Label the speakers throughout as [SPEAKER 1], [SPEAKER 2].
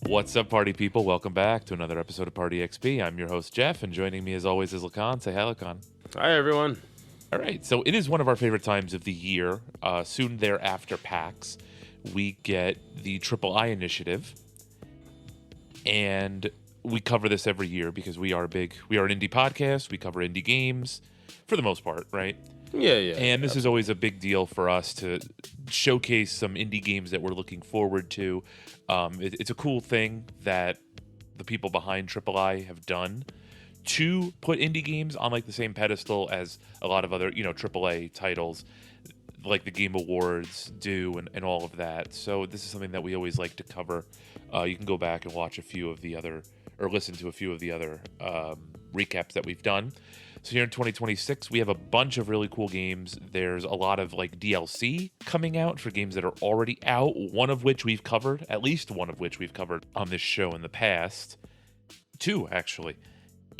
[SPEAKER 1] What's up, party people? Welcome back to another episode of Party XP. I'm your host, Jeff, and joining me as always is Lacan. Say hi, Lacan.
[SPEAKER 2] Hi, everyone.
[SPEAKER 1] All right, so it is one of our favorite times of the year. Soon thereafter, PAX, we get the Triple I initiative, and we cover this every year because we are an indie podcast. We cover indie games for the most part, right?
[SPEAKER 2] Yeah.
[SPEAKER 1] And this is always a big deal for us to showcase some indie games that we're looking forward to. It's a cool thing that the people behind Triple I have done to put indie games on like the same pedestal as a lot of other, AAA titles like the Game Awards do and all of that. So this is something that we always like to cover. You can go back and watch listen to a few of the other recaps that we've done. So here in 2026, we have a bunch of really cool games. There's a lot of like DLC coming out for games that are already out, at least one of which we've covered on this show in the past. Two, actually.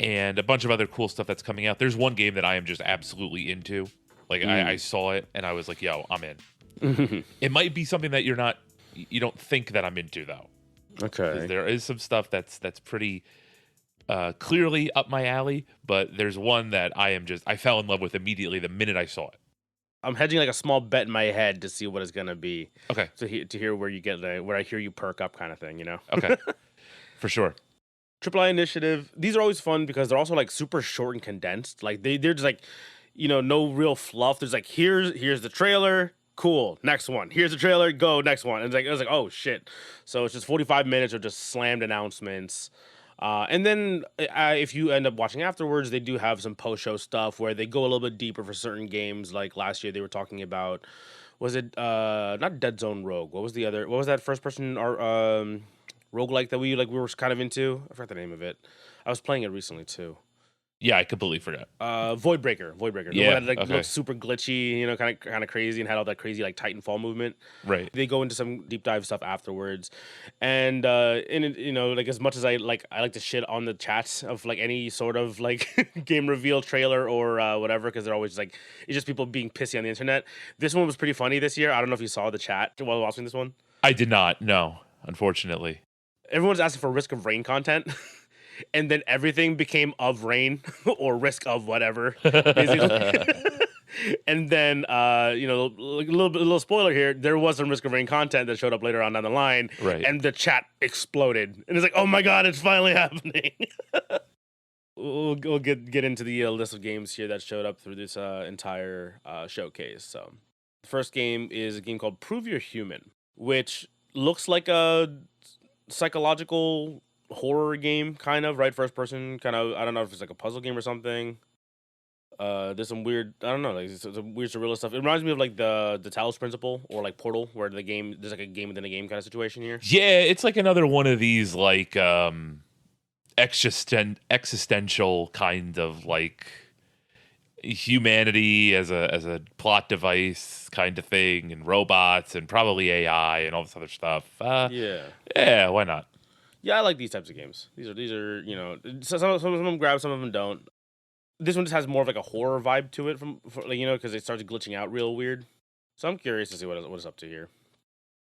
[SPEAKER 1] And a bunch of other cool stuff that's coming out. There's one game that I am just absolutely into. Like I saw it and I was like, yo, I'm in. It might be something that you don't think that I'm into though.
[SPEAKER 2] Okay.
[SPEAKER 1] There is some stuff that's pretty clearly up my alley, but there's one that I fell in love with immediately the minute I saw it.
[SPEAKER 2] I'm hedging like a small bet in my head to see what it's gonna be.
[SPEAKER 1] Okay.
[SPEAKER 2] To hear where you get where I hear you perk up kind of thing, you know?
[SPEAKER 1] Okay. For sure.
[SPEAKER 2] Triple I initiative. These are always fun because they're also like super short and condensed. Like they're just like, no real fluff. There's like here's the trailer. Cool. Next one. Here's the trailer. Go. Next one. And it was like, oh shit. So it's just 45 minutes of just slammed announcements. And then if you end up watching afterwards, they do have some post-show stuff where they go a little bit deeper for certain games. Like last year, they were talking about, was it not Dead Zone Rogue? What was that first-person roguelike that we were kind of into? I forgot the name of it. I was playing it recently too.
[SPEAKER 1] Yeah, I completely forgot.
[SPEAKER 2] Voidbreaker.
[SPEAKER 1] Yeah,
[SPEAKER 2] The one that looked super glitchy, kind of crazy, and had all that crazy like Titanfall movement.
[SPEAKER 1] Right.
[SPEAKER 2] They go into some deep dive stuff afterwards, and as much as I like to shit on the chats of like any sort of like game reveal trailer or whatever, because they're always like it's just people being pissy on the internet. This one was pretty funny this year. I don't know if you saw the chat while watching this one.
[SPEAKER 1] I did not. No, unfortunately.
[SPEAKER 2] Everyone's asking for Risk of Rain content. And then everything became of rain or risk of whatever. And then, a little spoiler here. There was some Risk of Rain content that showed up later on down the line.
[SPEAKER 1] Right.
[SPEAKER 2] And the chat exploded. And it's like, oh my God, it's finally happening. We'll get into the list of games here that showed up through this entire showcase. So the first game is a game called Prove You're Human, which looks like a psychological horror game, kind of, right? First person, kind of. I don't know if it's like a puzzle game or something. There's some weird, I don't know, like some weird surrealist stuff. It reminds me of like the Talos Principle or like Portal, where there's like a game within a game kind of situation here.
[SPEAKER 1] Yeah, it's like another one of these like existential kind of like humanity as a plot device kind of thing, and robots and probably AI and all this other stuff. Yeah, why not?
[SPEAKER 2] Yeah, I like these types of games. These are some of them grab, some of them don't. This one just has more of like a horror vibe to it because it starts glitching out real weird. So I'm curious to see what it's up to here.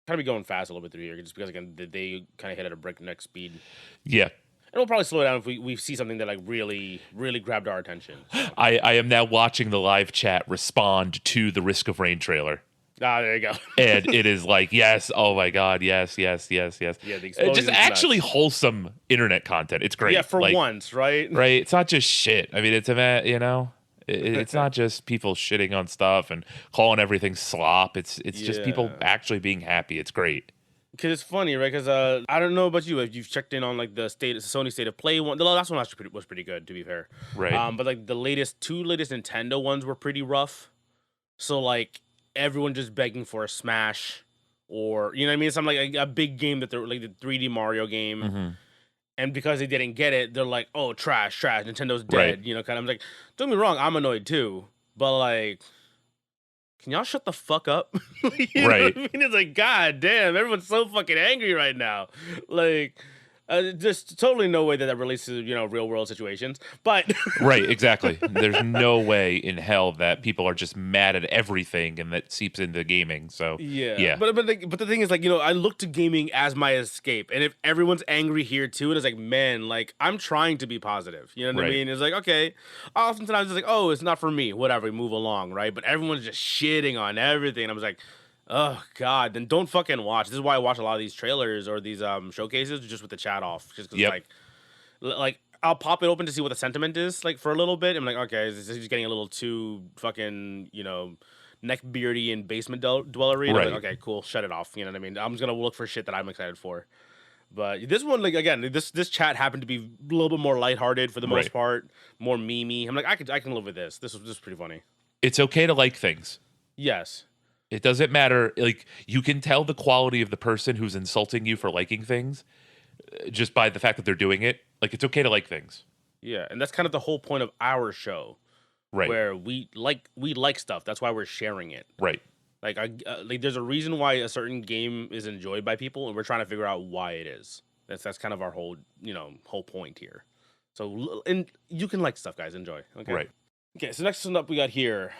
[SPEAKER 2] Kind of be going fast a little bit through here just because again they kind of hit at a breakneck speed.
[SPEAKER 1] Yeah.
[SPEAKER 2] And we'll probably slow down if we see something that like really, really grabbed our attention. So.
[SPEAKER 1] I am now watching the live chat respond to the Risk of Rain trailer.
[SPEAKER 2] Ah, there you go.
[SPEAKER 1] And it is like, yes, oh my God, yes. Yeah,
[SPEAKER 2] the explosion
[SPEAKER 1] just actually nuts. Wholesome internet content. It's great.
[SPEAKER 2] Yeah, for once, right?
[SPEAKER 1] Right. It's not just shit. I mean, it's it's not just people shitting on stuff and calling everything slop. It's just people actually being happy. It's great.
[SPEAKER 2] Because it's funny, right? Because I don't know about you, if you've checked in on like the Sony State of Play one. The last one was pretty good, to be fair.
[SPEAKER 1] Right.
[SPEAKER 2] But like the two latest Nintendo ones were pretty rough. So like everyone just begging for a Smash, or you know what I mean, something like a big game that they're like the 3D Mario game.
[SPEAKER 1] Mm-hmm.
[SPEAKER 2] And because they didn't get it, they're like, oh, trash, Nintendo's dead. Right. Kind of like, don't get me wrong, I'm annoyed too, but like, can y'all shut the fuck up?
[SPEAKER 1] Right.
[SPEAKER 2] Know what I mean? It's like, God damn, everyone's so fucking angry right now. Like, Just totally no way that that relates to real world situations. But
[SPEAKER 1] Right, exactly. There's no way in hell that people are just mad at everything and that seeps into gaming. So,
[SPEAKER 2] yeah,
[SPEAKER 1] yeah,
[SPEAKER 2] but the thing is, like, I look to gaming as my escape, and if everyone's angry here too, it's like, man, like, I'm trying to be positive. You know what I
[SPEAKER 1] right.
[SPEAKER 2] mean? It's like, okay, oftentimes it's like, oh, it's not for me. Whatever, move along, right? But everyone's just shitting on everything, and I was like, oh god, then don't fucking watch. This is why I watch a lot of these trailers or these showcases just with the chat off, just because
[SPEAKER 1] Yep.
[SPEAKER 2] like I'll pop it open to see what the sentiment is like for a little bit. I'm like, okay, is this just getting a little too fucking neck beardy and basement dwellery? And I'm
[SPEAKER 1] Right.
[SPEAKER 2] like, okay, cool, shut it off. You know what I mean? I'm just gonna look for shit that I'm excited for. But this one, like, again, this chat happened to be a little bit more lighthearted for the most
[SPEAKER 1] Right.
[SPEAKER 2] part, more memey. I'm like, I can live with this. This is pretty funny.
[SPEAKER 1] It's okay to like things.
[SPEAKER 2] Yes.
[SPEAKER 1] It doesn't matter. Like, you can tell the quality of the person who's insulting you for liking things just by the fact that they're doing it. Like, it's okay to like things.
[SPEAKER 2] Yeah, and that's kind of the whole point of our show,
[SPEAKER 1] Right.
[SPEAKER 2] where we like stuff. That's why we're sharing it.
[SPEAKER 1] Right.
[SPEAKER 2] Like like there's a reason why a certain game is enjoyed by people, and we're trying to figure out why it is. That's kind of our whole point here. So and you can like stuff, guys. Enjoy. Okay.
[SPEAKER 1] Right.
[SPEAKER 2] Okay. So next one up, we got here,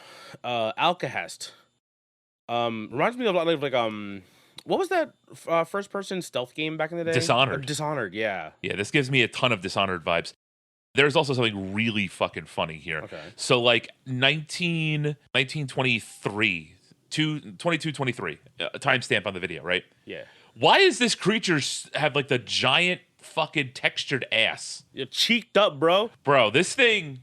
[SPEAKER 2] Alcahest. Reminds me of a lot of like what was that first person stealth game back in the day?
[SPEAKER 1] Dishonored.
[SPEAKER 2] Dishonored. Yeah.
[SPEAKER 1] Yeah, this gives me a ton of Dishonored vibes. There's also something really fucking funny here.
[SPEAKER 2] Okay.
[SPEAKER 1] So, like, 1923, 23, a timestamp on the video, right?
[SPEAKER 2] Yeah.
[SPEAKER 1] Why does this creature have, like, the giant fucking textured ass?
[SPEAKER 2] You're cheeked up, bro.
[SPEAKER 1] Bro, this thing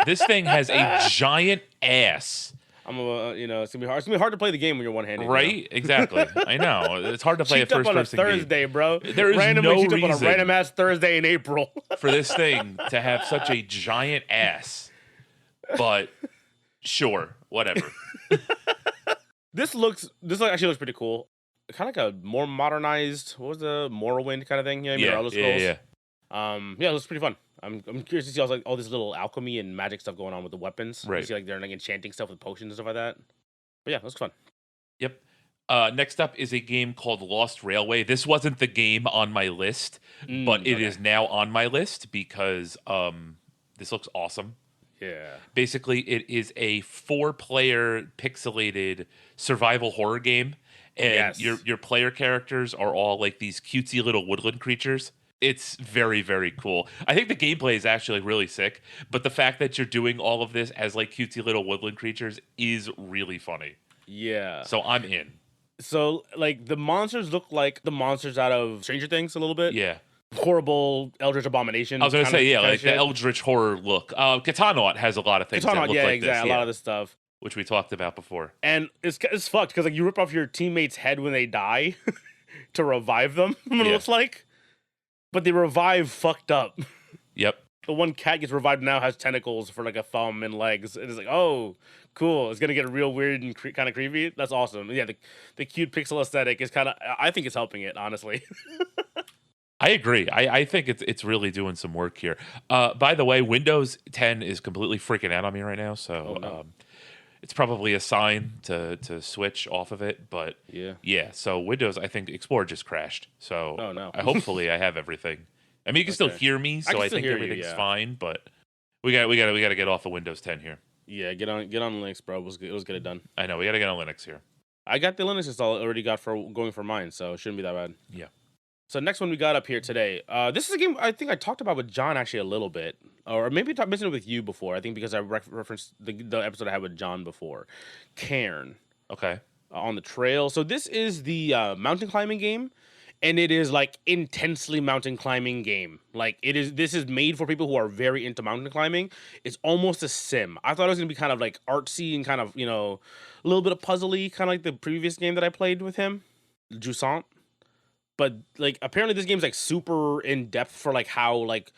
[SPEAKER 1] has a giant ass.
[SPEAKER 2] I'm it's gonna be hard. It's gonna be hard to play the game when you're one-handed.
[SPEAKER 1] Right? Exactly. I know. It's hard to play a
[SPEAKER 2] Cheeked up on a
[SPEAKER 1] first-person game.
[SPEAKER 2] Thursday, bro.
[SPEAKER 1] There is
[SPEAKER 2] Randomly
[SPEAKER 1] no
[SPEAKER 2] cheeked up on a
[SPEAKER 1] reason
[SPEAKER 2] random ass Thursday in April.
[SPEAKER 1] for this thing to have such a giant ass. But sure, whatever.
[SPEAKER 2] This actually looks pretty cool. Kind of like a more modernized, what was the Morrowind kind of thing? Yeah,
[SPEAKER 1] Yeah,
[SPEAKER 2] Elder
[SPEAKER 1] yeah,
[SPEAKER 2] Scrolls.
[SPEAKER 1] yeah.
[SPEAKER 2] Yeah, it looks pretty fun. I'm curious to see all this little alchemy and magic stuff going on with the weapons. You
[SPEAKER 1] Right.
[SPEAKER 2] see, like, they're like enchanting stuff with potions and stuff like that. But yeah, looks fun.
[SPEAKER 1] Yep. Next up is a game called Lost Railway. This wasn't the game on my list, but it is now on my list because this looks awesome.
[SPEAKER 2] Yeah.
[SPEAKER 1] Basically, it is a 4-player pixelated survival horror game, and
[SPEAKER 2] Yes.
[SPEAKER 1] your player characters are all like these cutesy little woodland creatures. It's very, very cool. I think the gameplay is actually really sick, but the fact that you're doing all of this as like cutesy little woodland creatures is really funny.
[SPEAKER 2] Yeah.
[SPEAKER 1] So I'm in.
[SPEAKER 2] So, like, the monsters look like the monsters out of Stranger Things a little bit.
[SPEAKER 1] Yeah.
[SPEAKER 2] Horrible eldritch abomination.
[SPEAKER 1] I was gonna say, yeah, like the
[SPEAKER 2] shit.
[SPEAKER 1] eldritch horror look. Katanaut has a lot of things that
[SPEAKER 2] Katana,
[SPEAKER 1] look
[SPEAKER 2] yeah,
[SPEAKER 1] like
[SPEAKER 2] exactly.
[SPEAKER 1] this,
[SPEAKER 2] A lot of this stuff.
[SPEAKER 1] which we talked about before.
[SPEAKER 2] And it's fucked because, like, you rip off your teammate's head when they die to revive them, what it
[SPEAKER 1] Yeah.
[SPEAKER 2] looks like. But they revive fucked up.
[SPEAKER 1] Yep.
[SPEAKER 2] The one cat gets revived now has tentacles for like a thumb and legs. It is like, oh, cool. It's gonna get real weird and kind of creepy. That's awesome. Yeah, the cute pixel aesthetic is kind of. I think it's helping it, honestly.
[SPEAKER 1] I agree. I think it's really doing some work here. By the way, Windows 10 is completely freaking out on me right now, so
[SPEAKER 2] Oh, no.
[SPEAKER 1] it's probably a sign to switch off of it. But
[SPEAKER 2] Yeah.
[SPEAKER 1] so Windows, I think Explorer just crashed. So
[SPEAKER 2] Oh, no.
[SPEAKER 1] hopefully I have everything. I mean, you can still
[SPEAKER 2] Okay.
[SPEAKER 1] hear me, so
[SPEAKER 2] can
[SPEAKER 1] I
[SPEAKER 2] still
[SPEAKER 1] think
[SPEAKER 2] hear you,
[SPEAKER 1] everything's
[SPEAKER 2] yeah.
[SPEAKER 1] fine. But we got to get off of Windows 10 here.
[SPEAKER 2] Yeah, get on Linux, bro. Let's get it done.
[SPEAKER 1] I know we got to get on Linux here.
[SPEAKER 2] I got the Linux install already got for going for mine, so it shouldn't be that bad.
[SPEAKER 1] Yeah.
[SPEAKER 2] So next one we got up here today. This is a game I think I talked about with John actually a little bit, or maybe mentioned it with you before. I think because I referenced the episode I had with John before, Cairn
[SPEAKER 1] Okay.
[SPEAKER 2] on the trail. So this is the mountain climbing game, and it is like intensely mountain climbing game. Like it is. This is made for people who are very into mountain climbing. It's almost a sim. I thought it was gonna be kind of like artsy and kind of a little bit of puzzly, kind of like the previous game that I played with him, Jusant. But like apparently this game's like super in depth for like how like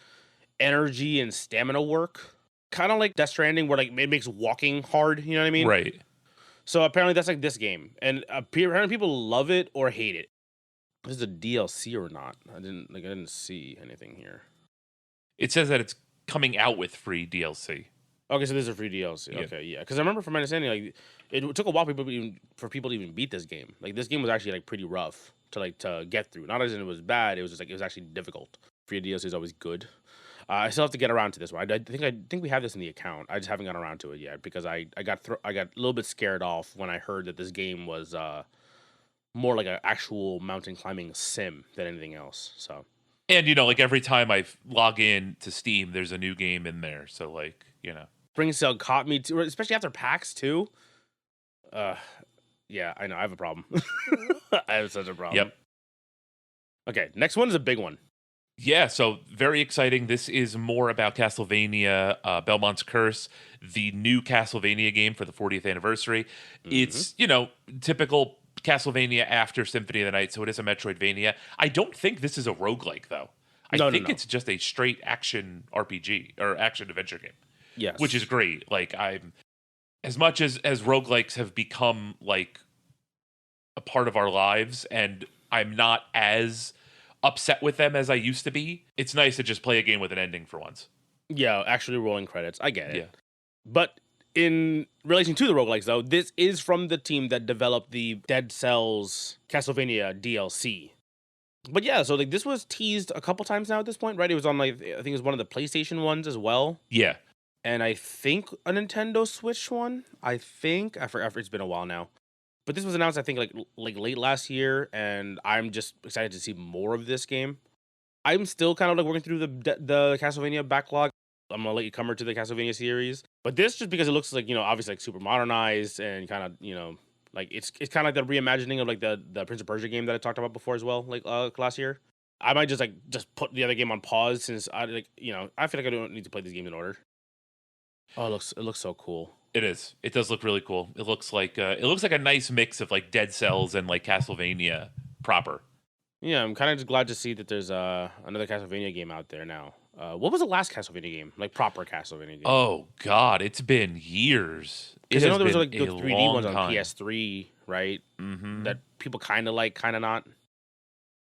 [SPEAKER 2] energy and stamina work. Kind of like Death Stranding, where like it makes walking hard. You know what I mean?
[SPEAKER 1] Right.
[SPEAKER 2] So apparently that's like this game, and apparently people love it or hate it. Is it a DLC or not? I didn't see anything here.
[SPEAKER 1] It says that it's coming out with free DLC.
[SPEAKER 2] Okay, so this is a free DLC.
[SPEAKER 1] Yeah.
[SPEAKER 2] Okay, yeah, because I remember from my understanding, like it took a while for people to even beat this game. Like this game was actually like pretty rough to get through. Not as in it was bad, it was just like it was actually difficult. Free DLC is always good. I still have to get around to this one. I think we have this in the account. I just haven't gotten around to it yet because I got a little bit scared off when I heard that this game was more like an actual mountain climbing sim than anything else. So
[SPEAKER 1] And like every time I log in to Steam, there's a new game in there. So like,
[SPEAKER 2] Spring Sale caught me too, especially after PAX too. Uh, yeah, I know I have a problem. I have such a problem.
[SPEAKER 1] Yep.
[SPEAKER 2] Okay, next one is a big one.
[SPEAKER 1] Yeah, so very exciting. This is more about Castlevania Belmont's Curse, the new Castlevania game for the 40th anniversary. It's, typical Castlevania after Symphony of the Night, so it is a Metroidvania. I don't think this is a roguelike, though. I think it's just a straight action RPG or action adventure game.
[SPEAKER 2] Yes.
[SPEAKER 1] Which is great. Like, I'm as much as roguelikes have become like a part of our lives, and I'm not as upset with them as I used to be. It's nice to just play a game with an ending for once.
[SPEAKER 2] Yeah, actually rolling credits. I get it.
[SPEAKER 1] Yeah.
[SPEAKER 2] But in relation to the roguelikes, though, this is from the team that developed the Dead Cells Castlevania DLC. But yeah, so like this was teased a couple times now at this point, right? It was on like I think it was one of the PlayStation ones as well.
[SPEAKER 1] Yeah.
[SPEAKER 2] And I think a Nintendo Switch one. I forgot. It's been a while now. But this was announced, I think, like late last year, and I'm just excited to see more of this game. I'm still kind of like working through the Castlevania backlog. I'm gonna let you come to the Castlevania series, but this just because it looks like obviously like super modernized and kind of like it's kind of like the reimagining of like the Prince of Persia game that I talked about before as well, like last year. I might just put the other game on pause since I I feel like I don't need to play these games in order. Oh, it looks so cool.
[SPEAKER 1] It is. It does look really cool. It looks like a nice mix of like Dead Cells and like Castlevania proper.
[SPEAKER 2] Yeah, I'm kind of just glad to see that there's another Castlevania game out there now. What was the last Castlevania game, like proper Castlevania game?
[SPEAKER 1] Oh God, it's been years. It
[SPEAKER 2] Because I know
[SPEAKER 1] has
[SPEAKER 2] there was
[SPEAKER 1] been
[SPEAKER 2] like the
[SPEAKER 1] a
[SPEAKER 2] 3D ones
[SPEAKER 1] long
[SPEAKER 2] on
[SPEAKER 1] time.
[SPEAKER 2] PS3, right?
[SPEAKER 1] Mm-hmm.
[SPEAKER 2] That people kind of like, kind of not.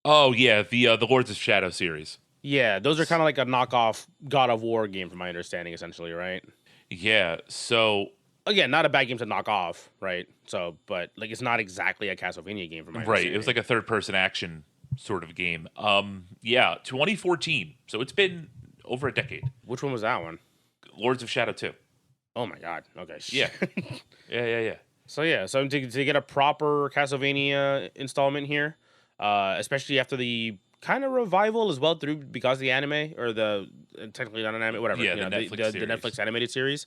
[SPEAKER 1] Oh yeah, the Lords of Shadow series.
[SPEAKER 2] Yeah, those are kind of like a knockoff God of War game, from my understanding, essentially, right?
[SPEAKER 1] Yeah. So
[SPEAKER 2] Again, not a bad game to knock off, right? So, but like, it's not exactly a Castlevania game, from my
[SPEAKER 1] right,
[SPEAKER 2] understanding.
[SPEAKER 1] it was like a third-person action sort of game. Yeah, 2014. So it's been over a decade.
[SPEAKER 2] Which one was that one?
[SPEAKER 1] Lords of Shadow 2.
[SPEAKER 2] Oh my god. Okay.
[SPEAKER 1] Yeah. Yeah.
[SPEAKER 2] So to get a proper Castlevania installment here, especially after the kind of revival as well through because of the anime or the technically not an anime, whatever.
[SPEAKER 1] Yeah, the Netflix
[SPEAKER 2] the
[SPEAKER 1] series.
[SPEAKER 2] Netflix animated series.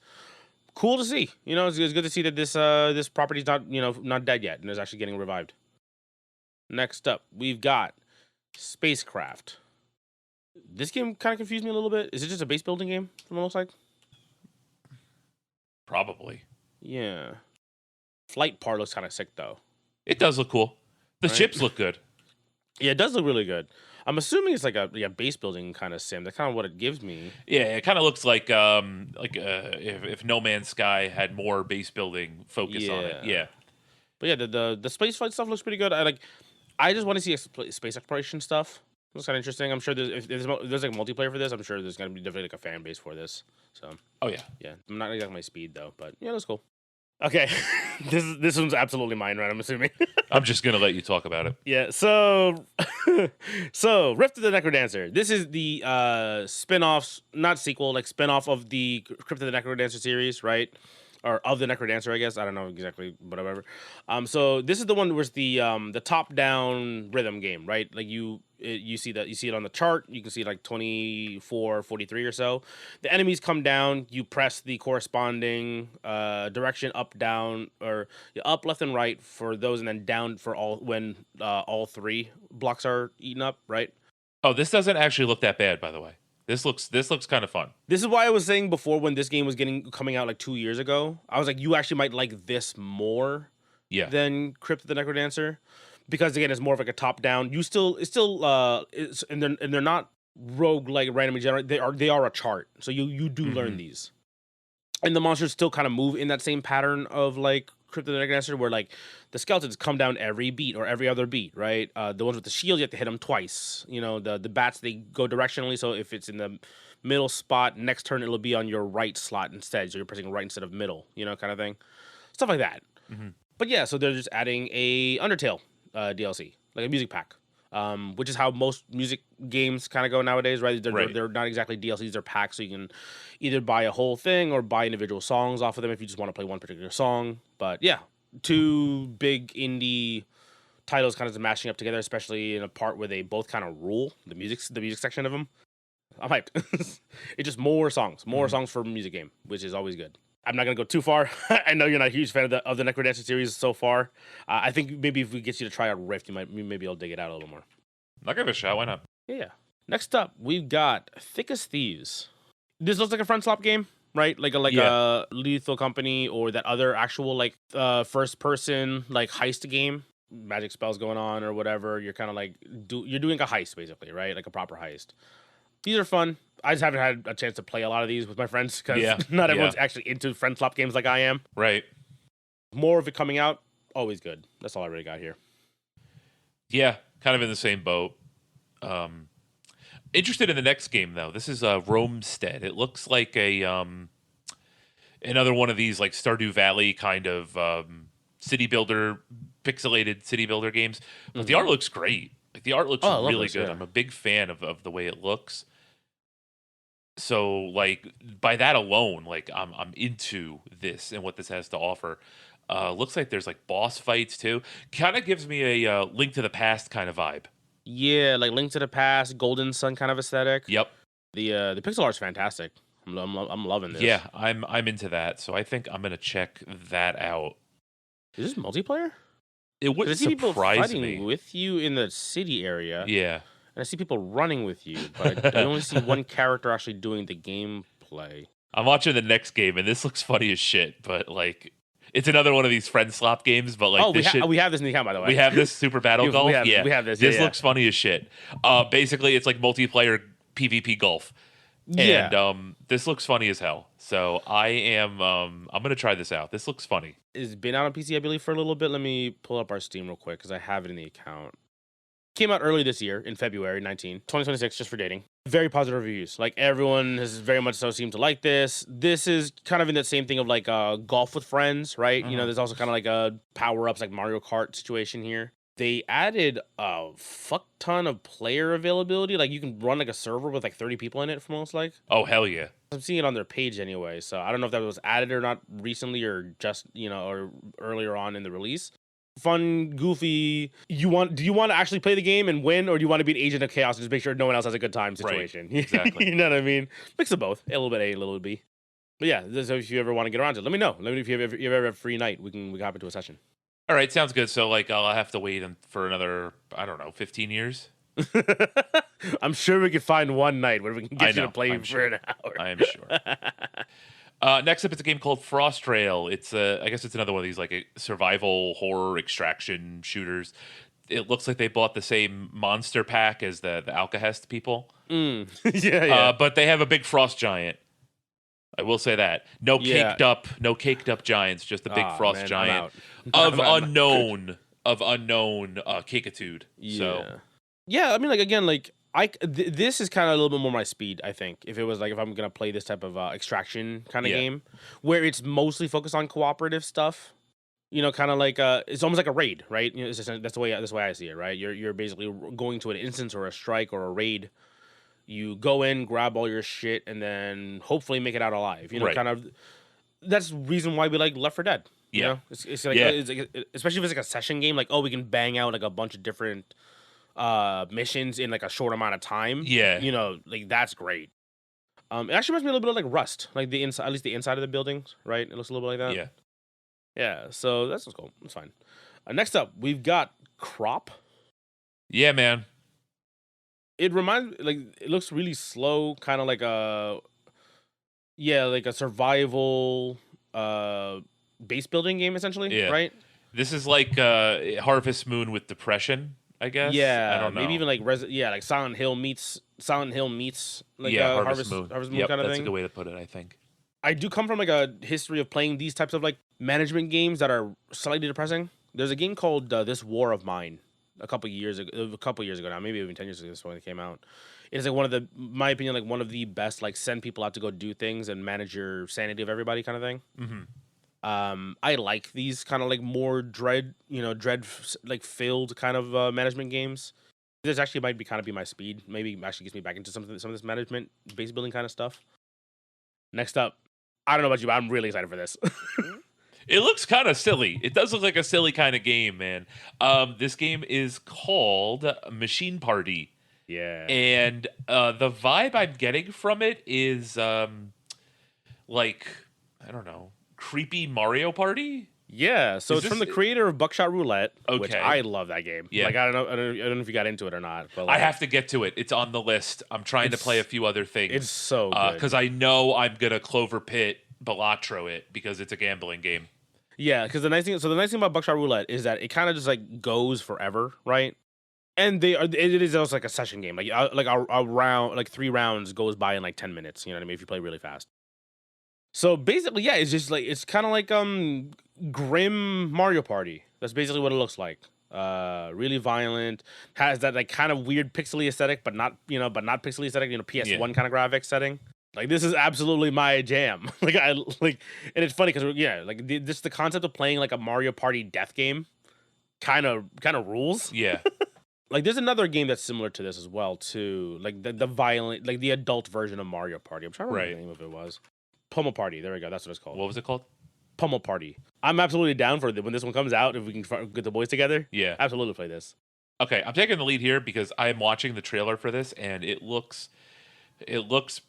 [SPEAKER 2] Cool to see. It's good to see that this property's not dead yet and is actually getting revived. Next up, we've got Spacecraft. This game kind of confused me a little bit. Is it just a base building game? From what it looks like.
[SPEAKER 1] Probably.
[SPEAKER 2] Yeah. Flight part looks kind of sick though.
[SPEAKER 1] It does look cool. The
[SPEAKER 2] Right?
[SPEAKER 1] ships look good.
[SPEAKER 2] Yeah, it does look really good. I'm assuming it's like a base building kind of sim. That's kind of what it gives me.
[SPEAKER 1] Yeah, it kind of looks like if No Man's Sky had more base building focus on it. Yeah.
[SPEAKER 2] But yeah, the space flight stuff looks pretty good. I just want to see space exploration stuff. Looks kind of interesting. I'm sure if there's like multiplayer for this, I'm sure there's gonna be definitely like a fan base for this. So
[SPEAKER 1] Oh yeah.
[SPEAKER 2] yeah, I'm not exactly my speed though, but yeah, that's cool. Okay, this one's absolutely mine, right? I'm assuming.
[SPEAKER 1] I'm just gonna let you talk about it.
[SPEAKER 2] Yeah, so so Rift of the Necrodancer. This is the spin-off, not sequel, like spin-off of the Crypt of the Necrodancer series, right? Or of the Necrodancer, I guess. I don't know exactly, but whatever. So this is the one where it's the top-down rhythm game, right? Like you see it on the chart. You can see like 24, 43 or so. The enemies come down. You press the corresponding direction up, down, or up, left, and right for those, and then down for all three blocks are eaten up, right?
[SPEAKER 1] Oh, this doesn't actually look that bad, by the way. This looks kind of fun.
[SPEAKER 2] This is why I was saying before when this game was coming out like 2 years ago. I was like, you actually might like this more than Crypt of the Necrodancer, because again, it's more of like a top down. And they're not rogue like randomly generated. They are a chart, so you do learn these, and the monsters still kind of move in that same pattern of like Crypt of the Necrodancer, where like the skeletons come down every beat or every other beat, right? The ones with the shield, you have to hit them twice. The bats, they go directionally, so if it's in the middle spot. Next turn, it'll be on your right slot instead. So you're pressing right instead of middle, kind of thing. Stuff like that.
[SPEAKER 1] Hmm.
[SPEAKER 2] But yeah, so they're just adding a Undertale DLC, like a music pack, which is how most music games kind of go nowadays, right?
[SPEAKER 1] Right.
[SPEAKER 2] They're not exactly DLCs, they're packs, so you can either buy a whole thing or buy individual songs off of them if you just want to play one particular song. But yeah, two big indie titles kind of mashing up together, especially in a part where they both kind of rule the music section of them. I'm hyped. It's just more songs for a music game, which is always good. I'm not gonna go too far. I know you're not a huge fan of the Necrodancer series so far. I think maybe if we get you to try out Rift, maybe I'll dig it out a little more.
[SPEAKER 1] I'll give it a shot. Why not?
[SPEAKER 2] Yeah. Next up, we've got Thick as Thieves. This looks like a front slot game, right? Like a Lethal Company or that other actual like first person like heist game. Magic spells going on or whatever. You're kind of like you're doing a heist basically, right? Like a proper heist. These are fun. I just haven't had a chance to play a lot of these with my friends because not everyone's actually into friend swap games like I am.
[SPEAKER 1] Right.
[SPEAKER 2] More of it coming out, always good. That's all I really got here.
[SPEAKER 1] Yeah, kind of in the same boat. Interested in the next game though. This is Roamstead. It looks like a another one of these like Stardew Valley kind of city builder, pixelated city builder games. But the art looks great. Like the art looks really good. Yeah. I'm a big fan of the way it looks. So like by that alone, like I'm into this and what this has to offer. Looks like there's like boss fights too. Kind of gives me a Link to the Past kind of vibe.
[SPEAKER 2] Yeah, like Link to the Past, Golden Sun kind of aesthetic.
[SPEAKER 1] Yep.
[SPEAKER 2] The pixel art's fantastic. I'm loving this.
[SPEAKER 1] Yeah, I'm into that. So I think I'm gonna check that out.
[SPEAKER 2] Is this multiplayer?
[SPEAKER 1] It wouldn't
[SPEAKER 2] I see people
[SPEAKER 1] surprise
[SPEAKER 2] fighting
[SPEAKER 1] me.
[SPEAKER 2] with you in the city area.
[SPEAKER 1] Yeah.
[SPEAKER 2] And I see people running with you, but I only see one character actually doing the gameplay.
[SPEAKER 1] I'm watching the next game, and this looks funny as shit. But like, it's another one of these friend slop games. But like,
[SPEAKER 2] we have this in the account, by the way.
[SPEAKER 1] We have this Super Battle Golf.
[SPEAKER 2] We have this.
[SPEAKER 1] This looks funny as shit. Basically, it's like multiplayer PvP golf.
[SPEAKER 2] Yeah.
[SPEAKER 1] And this looks funny as hell. So I'm gonna try this out. This looks funny.
[SPEAKER 2] It's been out on PC, I believe, for a little bit. Let me pull up our Steam real quick because I have it in the account. Came out early this year in February 2026, just for dating. Very positive reviews. Like everyone has very much so seemed to like this. This is kind of in that same thing of like golf with friends, right?
[SPEAKER 1] Mm-hmm.
[SPEAKER 2] You know, there's also kind of like a power-ups like Mario Kart situation here. They added a fuck ton of player availability. Like you can run like a server with like 30 people in it for most like.
[SPEAKER 1] Oh hell yeah.
[SPEAKER 2] I'm seeing it on their page anyway, so I don't know if that was added or not recently or just, or earlier on in the release. Fun, goofy. Do you want to actually play the game and win, or do you want to be an agent of chaos and just make sure no one else has a good time situation?
[SPEAKER 1] Right. Exactly.
[SPEAKER 2] You know what I mean? Mix of both. A little bit A, a little bit B. But yeah, so if you ever want to get around to it, let me know. Let me know if you ever have a free night. We can hop into a session.
[SPEAKER 1] All right, sounds good. So like I'll have to wait for another, I don't know, 15 years.
[SPEAKER 2] I'm sure we could find one night where we can get you to play for an hour.
[SPEAKER 1] I am sure. Next up, it's a game called Frost Trail. It's I guess it's another one of these like survival horror extraction shooters. It looks like they bought the same monster pack as the Alcahest people.
[SPEAKER 2] Yeah.
[SPEAKER 1] But they have a big frost giant. I will say that no caked up giants, just a big frost giant of unknown cakitude.
[SPEAKER 2] Yeah.
[SPEAKER 1] So
[SPEAKER 2] yeah, I mean, like again, like this is kind of a little bit more my speed. I think if I'm gonna play this type of extraction kind of game, where it's mostly focused on cooperative stuff. Kind of like it's almost like a raid, right? It's just, that's the way I see it, right? You're basically going to an instance or a strike or a raid. You go in, grab all your shit, and then hopefully make it out alive.
[SPEAKER 1] Right.
[SPEAKER 2] Kind of. That's the reason why we like Left 4 Dead. You know? It's like, it's like, especially if it's like a session game. Like, oh, we can bang out like a bunch of different missions in like a short amount of time.
[SPEAKER 1] Yeah.
[SPEAKER 2] Like that's great. It actually reminds me a little bit of like Rust, like the inside, at least the inside of the buildings, right? It looks a little bit like that.
[SPEAKER 1] Yeah.
[SPEAKER 2] Yeah. So that's cool. That's fine. Next up, we've got Crop.
[SPEAKER 1] Yeah, man.
[SPEAKER 2] It looks really slow, kind of like a survival base building game essentially, right?
[SPEAKER 1] This is like Harvest Moon with depression, I guess.
[SPEAKER 2] Yeah,
[SPEAKER 1] I don't know.
[SPEAKER 2] Maybe even like like Silent Hill meets like
[SPEAKER 1] Harvest Moon
[SPEAKER 2] kind of
[SPEAKER 1] that's
[SPEAKER 2] thing.
[SPEAKER 1] That's a good way to put it, I think.
[SPEAKER 2] I do come from like a history of playing these types of like management games that are slightly depressing. There's a game called This War of Mine. A couple years ago now, maybe even 10 years ago, this when it came out. It's like one of the, my opinion, like one of the best, like send people out to go do things and manage your sanity of everybody kind of thing.
[SPEAKER 1] Hmm.
[SPEAKER 2] I like these kind of like more like filled kind of management games. This actually might be kind of be my speed. Maybe actually gets me back into some of this management base building kind of stuff. Next up, I don't know about you, but I'm really excited for this.
[SPEAKER 1] It looks kind of silly. It does look like a silly kind of game, man. This game is called Machine Party,
[SPEAKER 2] Yeah.
[SPEAKER 1] and the vibe I'm getting from it is like, I don't know, creepy Mario Party.
[SPEAKER 2] Yeah, so
[SPEAKER 1] Is
[SPEAKER 2] it's from
[SPEAKER 1] this
[SPEAKER 2] the creator of Buckshot Roulette, which
[SPEAKER 1] okay?
[SPEAKER 2] I love that game.
[SPEAKER 1] Yeah.
[SPEAKER 2] Like I don't know if you got into it or not, but
[SPEAKER 1] I
[SPEAKER 2] like
[SPEAKER 1] have to get to it. It's on the list. I'm trying to play a
[SPEAKER 2] it's
[SPEAKER 1] few other
[SPEAKER 2] it's
[SPEAKER 1] things
[SPEAKER 2] so good.
[SPEAKER 1] because I know I'm gonna Clover Pit Balatro it because it's a gambling game.
[SPEAKER 2] Yeah, because the nice thing about Buckshot Roulette is that it kind of just like goes forever, right? And it is also like a session game. Like a round, like 3 rounds goes by in like 10 minutes. You know what I mean? If you play really fast. So basically, yeah, it's just like it's kind of like grim Mario Party. That's basically what it looks like. Really violent, has that like kind of weird pixely aesthetic, but not not pixely aesthetic. PS1 kind of graphics setting. Like this is absolutely my jam. Like I like, and it's funny because yeah, like this the concept of playing like a Mario Party death game, kind of rules.
[SPEAKER 1] Yeah,
[SPEAKER 2] Like there's another game that's similar to this as well too. Like the violent, like the adult version of Mario Party. I'm trying to remember
[SPEAKER 1] right.
[SPEAKER 2] the name of it was. Pummel Party. There we go. That's what it's called.
[SPEAKER 1] What was it called?
[SPEAKER 2] Pummel Party. I'm absolutely down for it when this one comes out. If we can get the boys together,
[SPEAKER 1] Yeah.
[SPEAKER 2] absolutely play this.
[SPEAKER 1] Okay, I'm taking the lead here because I'm watching the trailer for this, and it looks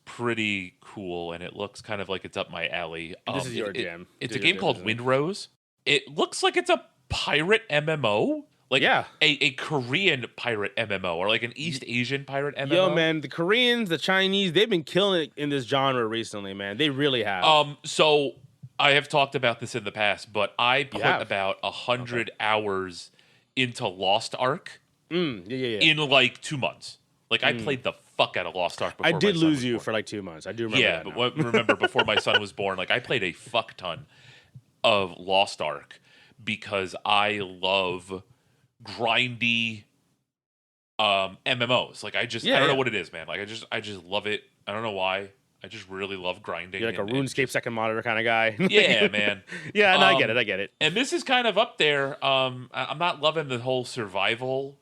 [SPEAKER 1] pretty cool, and it looks kind of like it's up my alley.
[SPEAKER 2] This is your jam.
[SPEAKER 1] It's
[SPEAKER 2] This
[SPEAKER 1] a
[SPEAKER 2] is your
[SPEAKER 1] game
[SPEAKER 2] jam,
[SPEAKER 1] called
[SPEAKER 2] isn't it?
[SPEAKER 1] Windrose. It looks like it's a pirate MMO, like
[SPEAKER 2] Yeah.
[SPEAKER 1] a Korean pirate MMO or like an East Asian pirate MMO.
[SPEAKER 2] Yo, man, the Koreans, the Chinese, they've been killing it in this genre recently, man. They really have.
[SPEAKER 1] So I have talked about this in the past, but I put
[SPEAKER 2] have?
[SPEAKER 1] about 100 hours into Lost Ark
[SPEAKER 2] Yeah.
[SPEAKER 1] in like 2 months. Like I played the fuck out of Lost Ark before
[SPEAKER 2] I
[SPEAKER 1] my
[SPEAKER 2] did
[SPEAKER 1] son
[SPEAKER 2] lose
[SPEAKER 1] was
[SPEAKER 2] you
[SPEAKER 1] born.
[SPEAKER 2] for like 2 months. I do remember
[SPEAKER 1] Yeah,
[SPEAKER 2] that now.
[SPEAKER 1] but remember before my son was born, like I played a fuck ton of Lost Ark because I love grindy MMOs. Like I don't know
[SPEAKER 2] Yeah.
[SPEAKER 1] what it is, man. Like I just love it. I don't know why. I just really love grinding.
[SPEAKER 2] You're like a
[SPEAKER 1] and
[SPEAKER 2] RuneScape
[SPEAKER 1] just-
[SPEAKER 2] second monitor kind of guy.
[SPEAKER 1] Yeah, man.
[SPEAKER 2] Yeah, no, I get it.
[SPEAKER 1] And this is kind of up there. I'm not loving the whole survival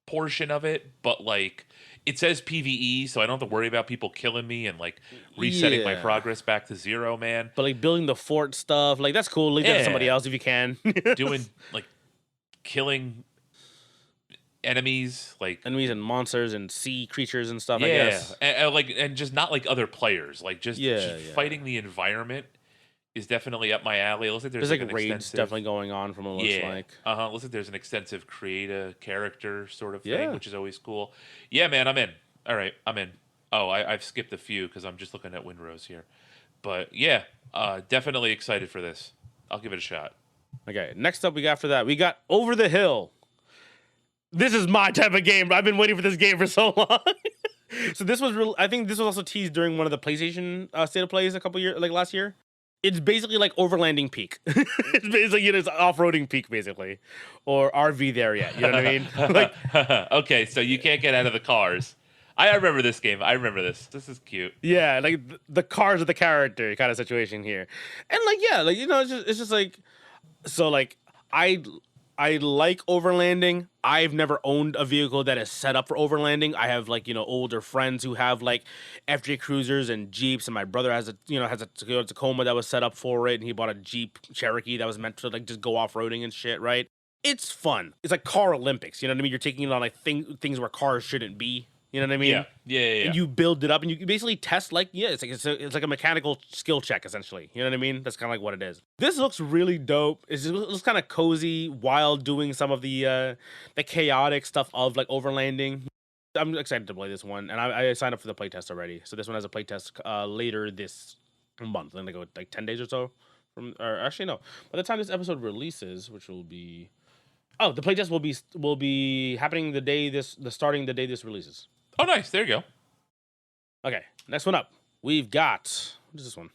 [SPEAKER 1] portion of it, but like it says PvE, so I don't have to worry about people killing me and like resetting my
[SPEAKER 2] Yeah.
[SPEAKER 1] progress back to 0, man.
[SPEAKER 2] But like building the fort stuff, like that's cool. Leave that to somebody
[SPEAKER 1] Yeah.
[SPEAKER 2] else if you can.
[SPEAKER 1] Doing like killing enemies, like
[SPEAKER 2] enemies and monsters and sea creatures and stuff. I
[SPEAKER 1] yeah,
[SPEAKER 2] guess.
[SPEAKER 1] and just not like other players, like just
[SPEAKER 2] Yeah.
[SPEAKER 1] fighting the environment is definitely up my alley. It looks like
[SPEAKER 2] There's
[SPEAKER 1] like
[SPEAKER 2] like
[SPEAKER 1] an
[SPEAKER 2] raids
[SPEAKER 1] extensive,
[SPEAKER 2] definitely going on from what it looks like.
[SPEAKER 1] Looks like there's an extensive create a character sort of thing,
[SPEAKER 2] Yeah.
[SPEAKER 1] which is always cool. Yeah, man, I'm in. All right, I'm in. Oh, I've skipped a few because I'm just looking at Windrose here, but yeah, definitely excited for this. I'll give it a shot.
[SPEAKER 2] Okay, next up after that we got Over the Hill. This is my type of game. I've been waiting for this game for so long. So this was real. I think this was also teased during one of the PlayStation State of Plays a couple years, like last year. It's basically like Overlanding Peak. It's basically it's off-roading Peak basically, or RV there yet. You know what I mean? Like
[SPEAKER 1] Okay, so you can't get out of the cars. I remember this game. I remember this. This is cute.
[SPEAKER 2] yeah, like the cars of the character kind of situation here, and like yeah, like it's just like so like I like overlanding. I've never owned a vehicle that is set up for overlanding. I have like older friends who have like FJ Cruisers and Jeeps, and my brother has a Toyota Tacoma that was set up for it, and he bought a Jeep Cherokee that was meant to like just go off roading and shit. Right? It's fun. It's like car Olympics. You know what I mean? You're taking it on like things where cars shouldn't be. You know what I mean?
[SPEAKER 1] Yeah.
[SPEAKER 2] And you build it up, and you basically test like it's like a mechanical skill check essentially. You know what I mean? That's kind of like what it is. This looks really dope. It looks kind of cozy while doing some of the chaotic stuff of like overlanding. I'm excited to play this one, and I signed up for the playtest already. So this one has a playtest later this month, and like 10 days or so from. Or actually no, by the time this episode releases, which will be. Oh, the playtest will be happening starting the day this releases.
[SPEAKER 1] Oh, nice. There you go.
[SPEAKER 2] Okay, next one up. We've got what is this one?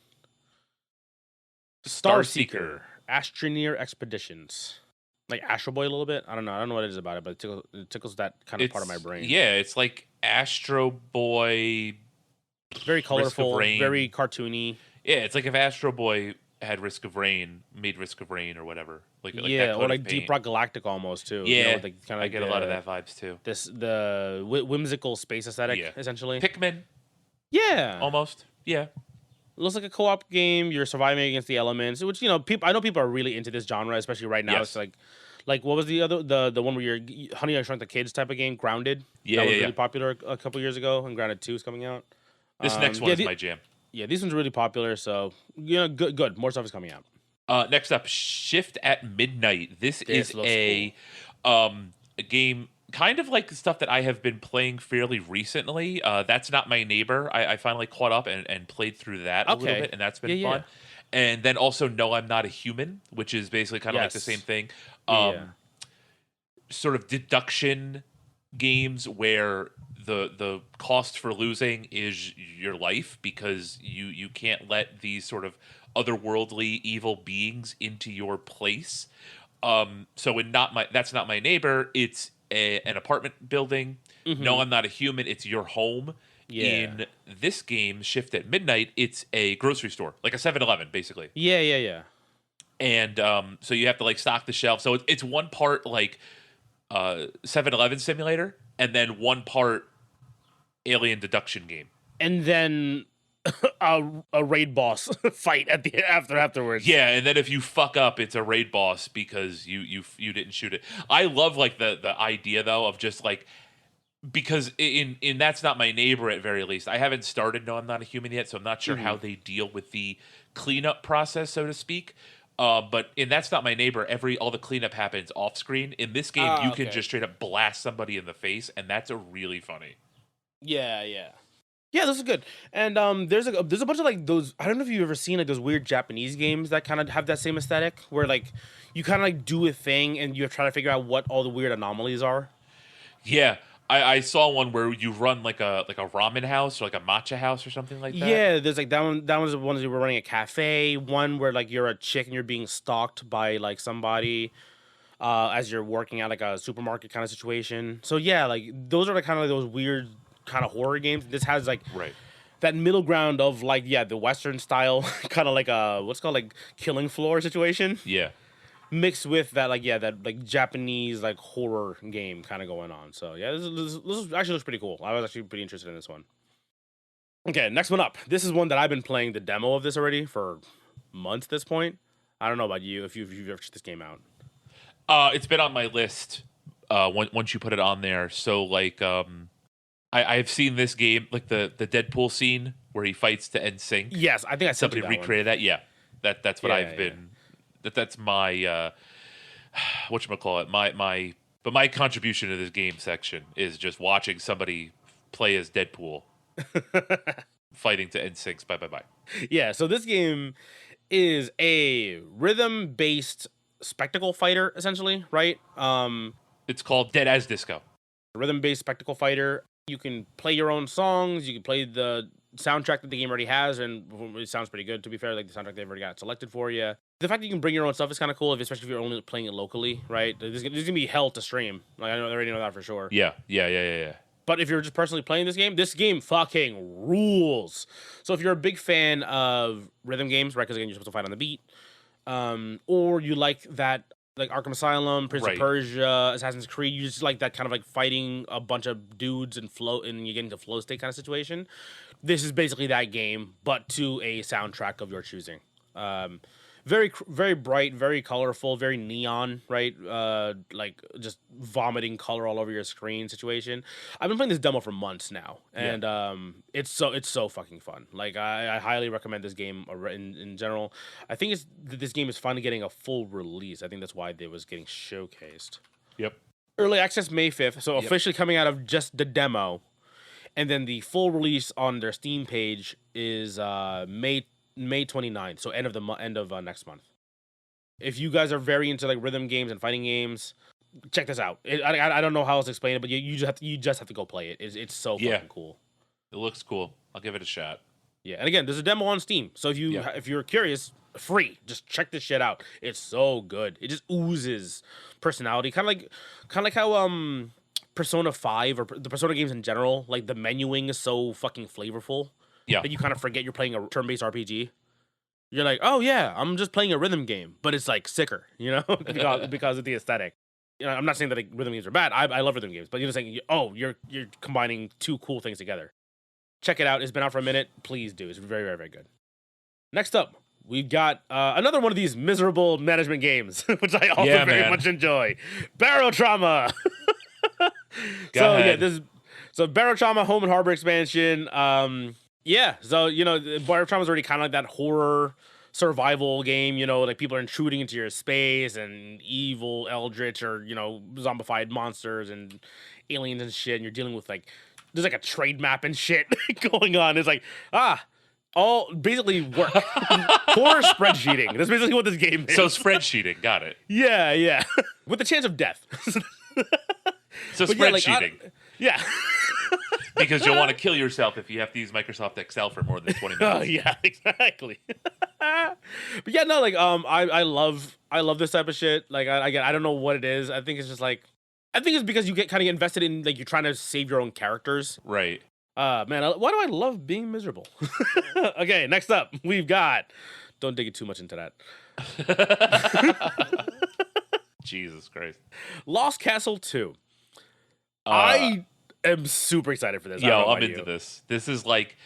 [SPEAKER 1] Starseeker.
[SPEAKER 2] Astroneer Expeditions. Like Astro Boy a little bit. I don't know what it is about it, but it tickles that kind of part of my brain.
[SPEAKER 1] Yeah, it's like Astro Boy,
[SPEAKER 2] Very
[SPEAKER 1] Risk of
[SPEAKER 2] colorful, very
[SPEAKER 1] Rain.
[SPEAKER 2] cartoony.
[SPEAKER 1] Yeah, it's like if Astro Boy had Risk of Rain, made Risk of Rain or whatever, like that
[SPEAKER 2] Yeah, or
[SPEAKER 1] coat of
[SPEAKER 2] like Deep
[SPEAKER 1] paint.
[SPEAKER 2] Rock Galactic almost too. You know,
[SPEAKER 1] Yeah,
[SPEAKER 2] with like kind of
[SPEAKER 1] I
[SPEAKER 2] like
[SPEAKER 1] get a lot of that vibes too.
[SPEAKER 2] the whimsical space aesthetic
[SPEAKER 1] Yeah,
[SPEAKER 2] essentially.
[SPEAKER 1] Pikmin
[SPEAKER 2] Yeah,
[SPEAKER 1] almost. Yeah,
[SPEAKER 2] it looks like a co-op game. You're surviving against the elements, which people. I know people are really into this genre, especially right now. It's
[SPEAKER 1] yes,
[SPEAKER 2] like what was the other the one where you're Honey I Shrunk the Kids type of game, Grounded.
[SPEAKER 1] yeah,
[SPEAKER 2] That
[SPEAKER 1] yeah,
[SPEAKER 2] was
[SPEAKER 1] yeah.
[SPEAKER 2] really popular a couple years ago, and Grounded 2 is coming out.
[SPEAKER 1] This next one
[SPEAKER 2] Yeah,
[SPEAKER 1] is my jam.
[SPEAKER 2] yeah, these ones are really popular. So good. More stuff is coming out.
[SPEAKER 1] Next up, Shift at Midnight. This
[SPEAKER 2] This
[SPEAKER 1] is
[SPEAKER 2] looks cool.
[SPEAKER 1] a game kind of like the stuff that I have been playing fairly recently. That's Not My Neighbor. I finally caught up and played through that a little
[SPEAKER 2] Okay.
[SPEAKER 1] bit, and that's
[SPEAKER 2] Yeah,
[SPEAKER 1] been
[SPEAKER 2] yeah.
[SPEAKER 1] fun. And then also No, I'm Not a Human, which is basically kind of like the same
[SPEAKER 2] Yes.
[SPEAKER 1] thing.
[SPEAKER 2] Yeah, yeah.
[SPEAKER 1] Sort of deduction games where the cost for losing is your life because you can't let these sort of otherworldly evil beings into your place. So in not my That's Not My Neighbor, it's an apartment building. No,
[SPEAKER 2] Mm-hmm.
[SPEAKER 1] I'm Not a Human, it's your home.
[SPEAKER 2] Yeah.
[SPEAKER 1] In this game, Shift at Midnight, it's a grocery store, like a 7-Eleven, basically.
[SPEAKER 2] Yeah, yeah, yeah.
[SPEAKER 1] And so you have to like stock the shelf. So it's one part like 7-Eleven simulator, and then one part alien deduction game.
[SPEAKER 2] And then a raid boss fight at the afterwards.
[SPEAKER 1] Yeah, and then if you fuck up, it's a raid boss because you didn't shoot it. I love like the idea though of just like, because in That's Not My Neighbor, at very least, I haven't started No, I'm Not a Human yet, so I'm not sure how they deal with the cleanup process, so to speak. But in That's Not My Neighbor, all the cleanup happens off screen. In this game, you can
[SPEAKER 2] Okay.
[SPEAKER 1] just straight up blast somebody in the face, and that's a really funny.
[SPEAKER 2] Yeah, yeah. Yeah, this is good. And there's a bunch of like those. I don't know if you've ever seen like those weird Japanese games that kind of have that same aesthetic, where like you kind of like do a thing and you're trying to figure out what all the weird anomalies are.
[SPEAKER 1] Yeah, I saw one where you run like a ramen house or like a matcha house or something like that.
[SPEAKER 2] Yeah, there's like that one. That one's the one that we're running a cafe. One where like you're a chick and you're being stalked by like somebody as you're working at like a supermarket kind of situation. So yeah, like those are the kind of like those weird kind of horror games. This has like
[SPEAKER 1] Right.
[SPEAKER 2] that middle ground of like the Western style kind of like a what's called like Killing Floor situation
[SPEAKER 1] Yeah.
[SPEAKER 2] mixed with that that like Japanese like horror game kind of going on. So yeah, this actually looks pretty cool. I was actually pretty interested in this one. Okay, next one up. This is one that I've been playing the demo of this already for months at this point. I don't know about you if you've ever checked this game out.
[SPEAKER 1] It's been on my list. Once you put it on there, so like I've seen this game, like the Deadpool scene where he fights to end sync.
[SPEAKER 2] Yes, I think I sent
[SPEAKER 1] Somebody
[SPEAKER 2] you that one.
[SPEAKER 1] recreated that. Yeah, that's what
[SPEAKER 2] Yeah,
[SPEAKER 1] I've
[SPEAKER 2] yeah.
[SPEAKER 1] been. That's my whatchamacallit, my contribution to this game section is just watching somebody play as Deadpool fighting to end syncs. Bye.
[SPEAKER 2] Yeah, so this game is a rhythm-based spectacle fighter, essentially, right?
[SPEAKER 1] It's called Dead as Disco.
[SPEAKER 2] Rhythm-based spectacle fighter. You can play your own songs. You can play the soundtrack that the game already has, and it sounds pretty good. To be fair, like the soundtrack they've already got selected for you. The fact that you can bring your own stuff is kind of cool, especially if you're only playing it locally, right? There's gonna be hell to stream. Like I already know that for sure.
[SPEAKER 1] Yeah.
[SPEAKER 2] But if you're just personally playing this game fucking rules. So if you're a big fan of rhythm games, right? Because again, you're supposed to fight on the beat, or you like that, like Arkham Asylum, Prince of
[SPEAKER 1] Right.
[SPEAKER 2] Persia, Assassin's Creed, you just like that kind of like fighting a bunch of dudes and flow, and you get into flow state kind of situation. This is basically that game, but to a soundtrack of your choosing. Very bright, very colorful, very neon, right? Like just vomiting color all over your screen situation. I've been playing this demo for months now,
[SPEAKER 1] Yeah.
[SPEAKER 2] and it's so fucking fun. Like I highly recommend this game in general. I think this game is finally getting a full release. I think that's why it was getting showcased.
[SPEAKER 1] Yep.
[SPEAKER 2] Early access May 5th, so
[SPEAKER 1] Yep.
[SPEAKER 2] officially coming out of just the demo, and then the full release on their Steam page is May 29th, so end of next month. If you guys are very into like rhythm games and fighting games, check this out. I don't know how else to explain it, but you just have to go play it. It's so
[SPEAKER 1] Yeah.
[SPEAKER 2] fucking cool.
[SPEAKER 1] It looks cool. I'll give it a shot.
[SPEAKER 2] Yeah, and again, there's a demo on Steam, so if you're curious, free, just check this shit out. It's so good. It just oozes personality, kind of like how Persona 5 or the Persona games in general, like the menuing is so fucking flavorful
[SPEAKER 1] Yeah.
[SPEAKER 2] that you kind of forget you're playing a turn-based RPG. You're like, oh yeah, I'm just playing a rhythm game, but it's like sicker, because of the aesthetic. I'm not saying that like, rhythm games are bad. I love rhythm games, but you're just saying, oh, you're combining two cool things together. Check it out. It's been out for a minute. Please do. It's very, very, very good. Next up, we've got another one of these miserable management games, which I also very much enjoy. Barotrauma.
[SPEAKER 1] Go ahead.
[SPEAKER 2] Barotrauma Home and Harbor expansion. Yeah, so Barotrauma is already kind of like that horror survival game. Like people are intruding into your space and evil eldritch or zombified monsters and aliens and shit, and you're dealing with like there's like a trade map and shit going on. It's like all basically work. Horror spreadsheeting. That's basically what this game is.
[SPEAKER 1] So spreadsheeting, got it.
[SPEAKER 2] Yeah. With the chance of death.
[SPEAKER 1] So spreadsheeting.
[SPEAKER 2] Yeah.
[SPEAKER 1] Because you'll want to kill yourself if you have to use Microsoft Excel for more than 20 minutes.
[SPEAKER 2] Oh yeah, exactly. But yeah, no, like I love this type of shit. Like I don't know what it is. I think it's just like it's because you get kind of invested in like you're trying to save your own characters.
[SPEAKER 1] Right.
[SPEAKER 2] Man, why do I love being miserable? Okay, next up, we've got. Don't dig it too much into that.
[SPEAKER 1] Jesus Christ.
[SPEAKER 2] Lost Castle 2. I am super excited for this.
[SPEAKER 1] Yo, I'm into this. This is like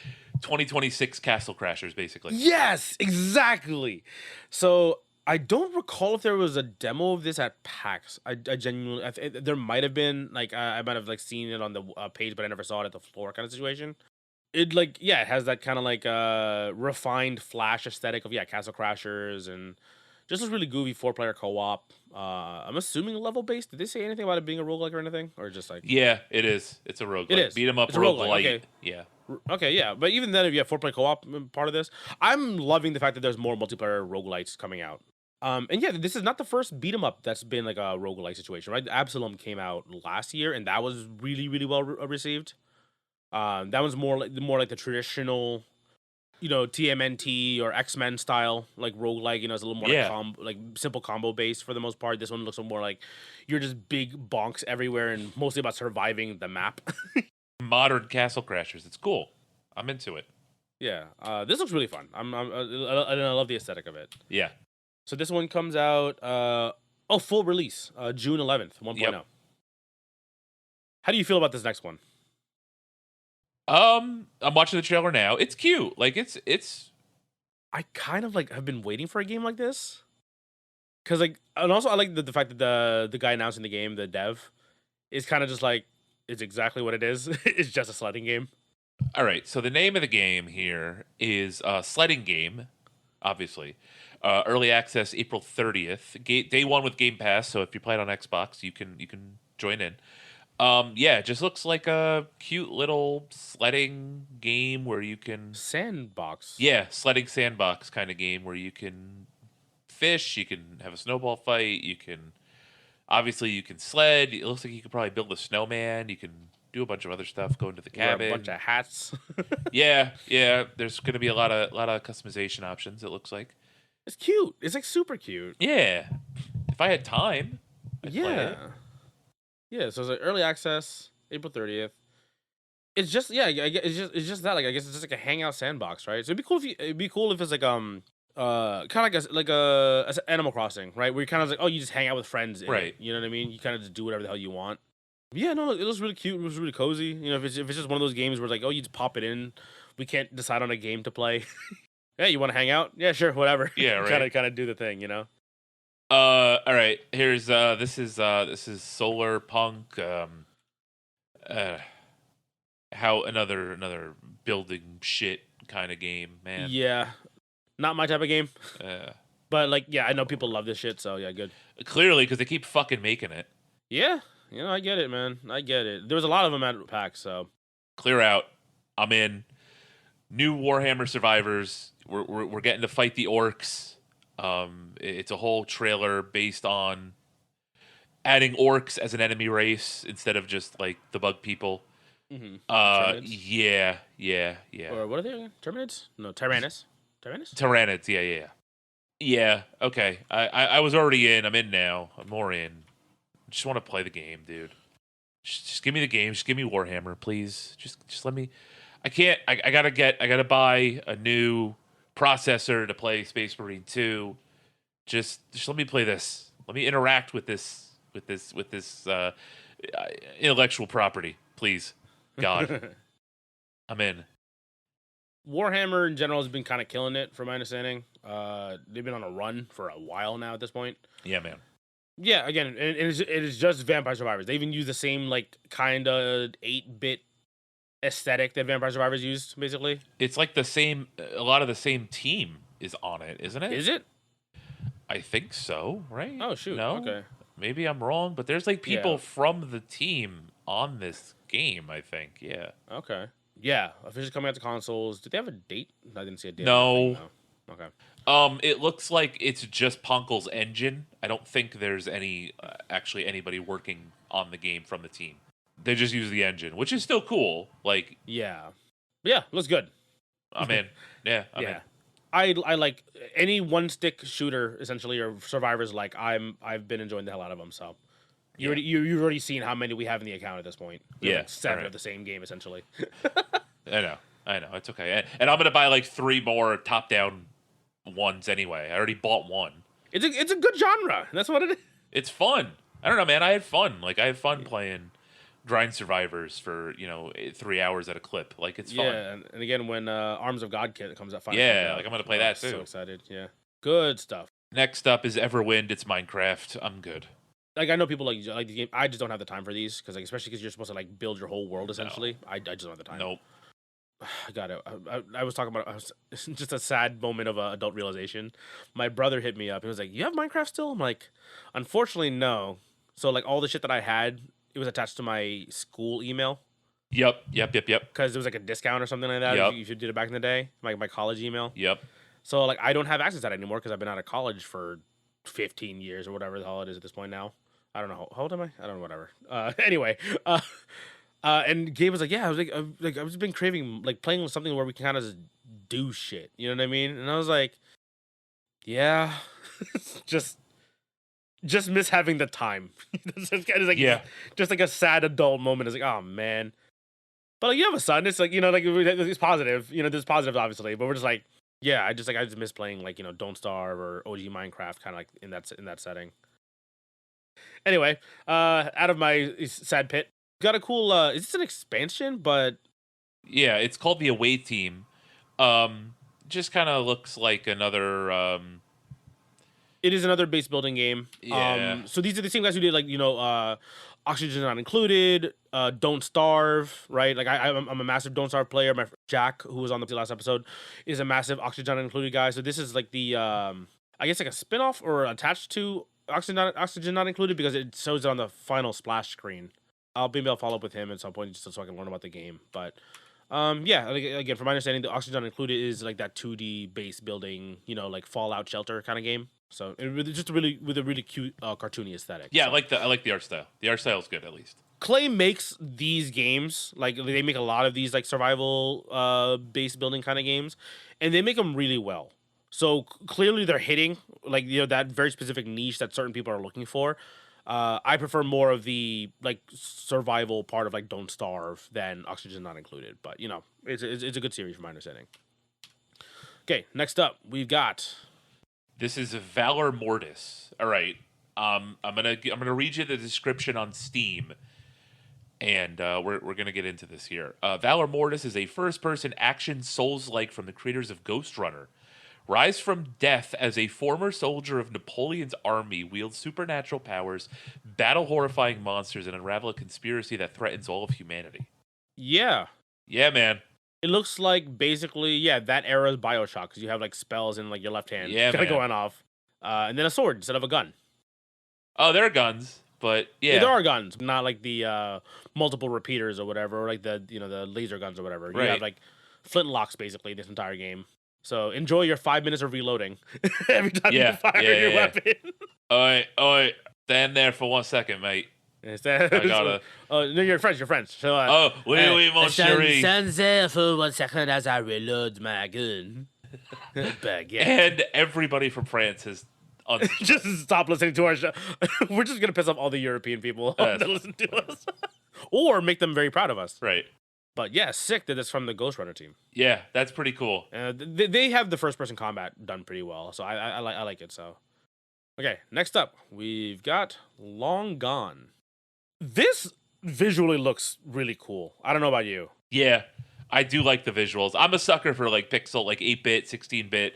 [SPEAKER 1] 2026 Castle Crashers, basically.
[SPEAKER 2] Yes, exactly. So I don't recall if there was a demo of this at PAX. I genuinely, there might have been. Like I might have like seen it on the page, but I never saw it at the floor kind of situation. It it has that kind of like refined Flash aesthetic of Castle Crashers and just looks really goofy 4-player co-op. I'm assuming level based. Did they say anything about it being a roguelike or anything, or just like?
[SPEAKER 1] Yeah, it is. It's a roguelike.
[SPEAKER 2] It is.
[SPEAKER 1] Beat 'em up
[SPEAKER 2] It's
[SPEAKER 1] roguelike.
[SPEAKER 2] Okay.
[SPEAKER 1] Yeah.
[SPEAKER 2] Okay, yeah, but even then, if you have 4-player co-op part of this, I'm loving the fact that there's more multiplayer roguelites coming out. And yeah, this is not the first beat 'em up that's been like a roguelike situation, right? Absalom came out last year, and that was really, really well received. That was more like the traditional, TMNT or X-Men style like roguelike. It's a little more like simple combo based for the most part. This one looks more like you're just big bonks everywhere and mostly about surviving the map.
[SPEAKER 1] Modern Castle Crashers. It's cool. I'm into it.
[SPEAKER 2] Yeah, this looks really fun. I love the aesthetic of it.
[SPEAKER 1] Yeah.
[SPEAKER 2] So this one comes out full release June 11th 1.0. Yep. How do you feel about this next one?
[SPEAKER 1] I'm watching the trailer now. It's cute. Like it's
[SPEAKER 2] I kind of like have been waiting for a game like this. Cause and also I like the fact that the guy announcing the game, the dev, is kind of just like it's exactly what it is. It's just a sledding game.
[SPEAKER 1] All right. So the name of the game here is Sledding Game, obviously. Early access April 30th. Day one with Game Pass. So if you play it on Xbox, you can join in. It just looks like a cute little sledding game where you can
[SPEAKER 2] sandbox.
[SPEAKER 1] Yeah, sledding sandbox kind of game where you can fish, you can have a snowball fight, you can sled. It looks like you could probably build a snowman, you can do a bunch of other stuff, go into the cabin.
[SPEAKER 2] Wear a bunch of hats.
[SPEAKER 1] yeah. There's gonna be a lot of customization options, it looks like.
[SPEAKER 2] It's cute. It's like super cute.
[SPEAKER 1] Yeah. If I had time, I'd play it.
[SPEAKER 2] Yeah, so it's like early access, April 30th. It's just it's just that like I guess it's just like a hangout sandbox, right? So it'd be cool if it's like kind of like a Animal Crossing, right? Where you kind of like you just hang out with friends, right? You know what I mean? You kind of just do whatever the hell you want. Yeah, no, it looks really cute. It was really cozy. If it's just one of those games where like you just pop it in, we can't decide on a game to play. Yeah, you want to hang out? Yeah, sure, whatever.
[SPEAKER 1] Yeah, right.
[SPEAKER 2] kind of do the thing,
[SPEAKER 1] All right. Here's this is Solar Punk. How another building shit kind of game, man.
[SPEAKER 2] Yeah, not my type of game. But I know people love this shit, so yeah, good.
[SPEAKER 1] Clearly, because they keep fucking making it.
[SPEAKER 2] Yeah, I get it, man. I get it. There was a lot of them at PAX, so
[SPEAKER 1] clear out. I'm in. New Warhammer survivors. We're getting to fight the orcs. It's a whole trailer based on adding orcs as an enemy race instead of just like the bug people.
[SPEAKER 2] Mm-hmm.
[SPEAKER 1] Yeah.
[SPEAKER 2] Or what are they? Terminids? No, Tyrannus.
[SPEAKER 1] Tyrannids, yeah. Okay. I was already in. I'm in now. I'm more in. I just want to play the game, dude. Just give me the game. Just give me Warhammer, please. Just let me. I can't. I gotta buy a new processor to play Space Marine 2. Just let me play this. Let me interact with this intellectual property, please. God, I'm in.
[SPEAKER 2] Warhammer in general has been kind of killing it, from my understanding. They've been on a run for a while now at this point.
[SPEAKER 1] Yeah, man.
[SPEAKER 2] Yeah, again, it is just Vampire Survivors. They even use the same like kind of 8-bit aesthetic that Vampire Survivors used, basically.
[SPEAKER 1] It's like the same. A lot of the same team is on it, isn't it?
[SPEAKER 2] Is it?
[SPEAKER 1] I think so. Right?
[SPEAKER 2] Oh shoot.
[SPEAKER 1] No.
[SPEAKER 2] Okay.
[SPEAKER 1] Maybe I'm wrong, but there's like people
[SPEAKER 2] Yeah.
[SPEAKER 1] from the team on this game. I think. Yeah.
[SPEAKER 2] Okay. Yeah. Officially coming out to consoles. Did they have a date? I didn't see a date.
[SPEAKER 1] No.
[SPEAKER 2] Okay.
[SPEAKER 1] It looks like it's just Ponkel's engine. I don't think there's actually anybody working on the game from the team. They just use the engine, which is still cool. Like,
[SPEAKER 2] Yeah. Yeah. Looks good.
[SPEAKER 1] I'm in. Yeah, I'm in.
[SPEAKER 2] Yeah. I like any one stick shooter essentially or survivors. Like I've been enjoying the hell out of them. So
[SPEAKER 1] Yeah.
[SPEAKER 2] you've already seen how many we have in the account at this point. We have,
[SPEAKER 1] Yeah,
[SPEAKER 2] like 7
[SPEAKER 1] alright.
[SPEAKER 2] of the same game essentially.
[SPEAKER 1] I know. It's okay. And I'm gonna buy like 3 more top-down ones anyway. I already bought one.
[SPEAKER 2] It's a good genre. That's what it is.
[SPEAKER 1] It's fun. I don't know, man. I had fun. Like I had fun playing Grind Survivors for 3 hours at a clip. Like it's fun.
[SPEAKER 2] Yeah, and again when Arms of God kit comes out. Finally
[SPEAKER 1] Yeah,
[SPEAKER 2] comes out,
[SPEAKER 1] like I'm gonna play that
[SPEAKER 2] So
[SPEAKER 1] too.
[SPEAKER 2] excited. Yeah. Good stuff.
[SPEAKER 1] Next up is Everwind. It's Minecraft. I'm good.
[SPEAKER 2] Like I know people like the game. I just don't have the time for these because especially because you're supposed to like build your whole world essentially. I just don't have the time.
[SPEAKER 1] Nope.
[SPEAKER 2] I got it. I was talking about just a sad moment of adult realization. My brother hit me up. He was like, "You have Minecraft still?" I'm like, "Unfortunately, no." So like all the shit that I had, it was attached to my school email
[SPEAKER 1] Yep.
[SPEAKER 2] because there was like a discount or something like that
[SPEAKER 1] Yep.
[SPEAKER 2] if you did it back in the day, my college email.
[SPEAKER 1] Yep.
[SPEAKER 2] So like I don't have access to that anymore because I've been out of college for 15 years or whatever the hell it is at this point now. I don't know how old am I? I don't know, whatever. Anyway, and Gabe was like, "Yeah, I was like I've just been craving like playing with something where we can kind of just do shit." You know what I mean? And I was like, "Yeah, just miss having the time." It's kind of like
[SPEAKER 1] Yeah.
[SPEAKER 2] just like a sad adult moment. It's like, oh man, but like you have a son. It's like like it's positive. There's positives obviously, but we're just like, yeah, I just miss playing like Don't Starve or OG Minecraft, kind of like in that setting. Anyway, out of my sad pit, got a cool. Is this an expansion? But
[SPEAKER 1] Yeah. It's called the Away Team. Just kind of looks like another.
[SPEAKER 2] it is another base building game.
[SPEAKER 1] Yeah.
[SPEAKER 2] So these are the same guys who did like Oxygen Not Included, Don't Starve, right? Like I'm a massive Don't Starve player. My friend Jack, who was on the last episode, is a massive Oxygen Not Included guy. So this is like the I guess like a spin-off or attached to Oxygen Not Included because it shows it on the final splash screen. I'll follow up with him at some point just so I can learn about the game. But yeah, like, again, from my understanding, the Oxygen Not Included is like that 2D base building, like Fallout Shelter kind of game. So just with a really cute cartoony aesthetic.
[SPEAKER 1] Yeah.
[SPEAKER 2] So.
[SPEAKER 1] I like the art style. The art style is good at least.
[SPEAKER 2] Clay makes these games like they make a lot of these like survival base building kind of games, and they make them really well. So clearly they're hitting like that very specific niche that certain people are looking for. I prefer more of the like survival part of like Don't Starve than Oxygen Not Included, but it's a good series from my understanding. Okay, next up we've got.
[SPEAKER 1] This is Valor Mortis. All right. I'm gonna read you the description on Steam, and we're gonna get into this here. Valor Mortis is a first-person action Souls-like from the creators of Ghost Runner. Rise from death as a former soldier of Napoleon's army, wield supernatural powers, battle horrifying monsters, and unravel a conspiracy that threatens all of humanity.
[SPEAKER 2] Yeah,
[SPEAKER 1] Yeah, man.
[SPEAKER 2] it looks like basically that era's BioShock because you have like spells in like your left hand,
[SPEAKER 1] Yeah,
[SPEAKER 2] kind of
[SPEAKER 1] man.
[SPEAKER 2] going off, and then a sword instead of a gun.
[SPEAKER 1] Oh, there are guns, but yeah.
[SPEAKER 2] There are guns, not like the multiple repeaters or whatever, or like the the laser guns or whatever. You
[SPEAKER 1] Right.
[SPEAKER 2] have like flintlocks basically this entire game. So enjoy your 5 minutes of reloading every time
[SPEAKER 1] Yeah,
[SPEAKER 2] you fire
[SPEAKER 1] yeah,
[SPEAKER 2] your
[SPEAKER 1] yeah.
[SPEAKER 2] weapon.
[SPEAKER 1] Oi, stand there for 1 second, mate.
[SPEAKER 2] Is that?
[SPEAKER 1] I gotta.
[SPEAKER 2] Oh no, you're French. You're French. So,
[SPEAKER 1] Oh, oui, mon chéri.
[SPEAKER 2] stand there for 1 second as I reload my gun. Baguette.
[SPEAKER 1] And everybody from France has.
[SPEAKER 2] Just stop listening to our show. We're just gonna piss off all the European people
[SPEAKER 1] Yes.
[SPEAKER 2] that listen to us. or make them very proud of us.
[SPEAKER 1] Right.
[SPEAKER 2] But yeah, sick that it's from the Ghost Runner team.
[SPEAKER 1] Yeah, that's pretty cool.
[SPEAKER 2] They have the first person combat done pretty well, so I like it. So okay, next up we've got Long Gone. This visually looks really cool. I don't know about you.
[SPEAKER 1] Yeah, I do like the visuals. I'm a sucker for like pixel, like 8-bit, 16-bit,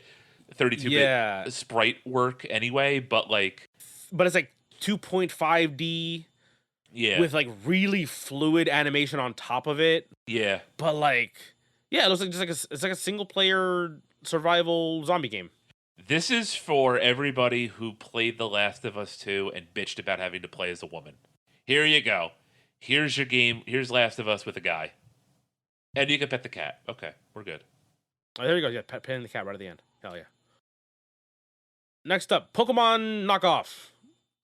[SPEAKER 1] 32-bit sprite work anyway, but
[SPEAKER 2] it's like 2.5D with like really fluid animation on top of it.
[SPEAKER 1] Yeah.
[SPEAKER 2] But like, yeah, it looks like it's like a single player survival zombie game.
[SPEAKER 1] This is for everybody who played The Last of Us 2 and bitched about having to play as a woman. Here you go. Here's your game. Here's Last of Us with a guy. And you can pet the cat. Okay, we're good.
[SPEAKER 2] Oh, there you go. Yeah, petting the cat right at the end. Hell yeah. Next up, Pokemon knockoff.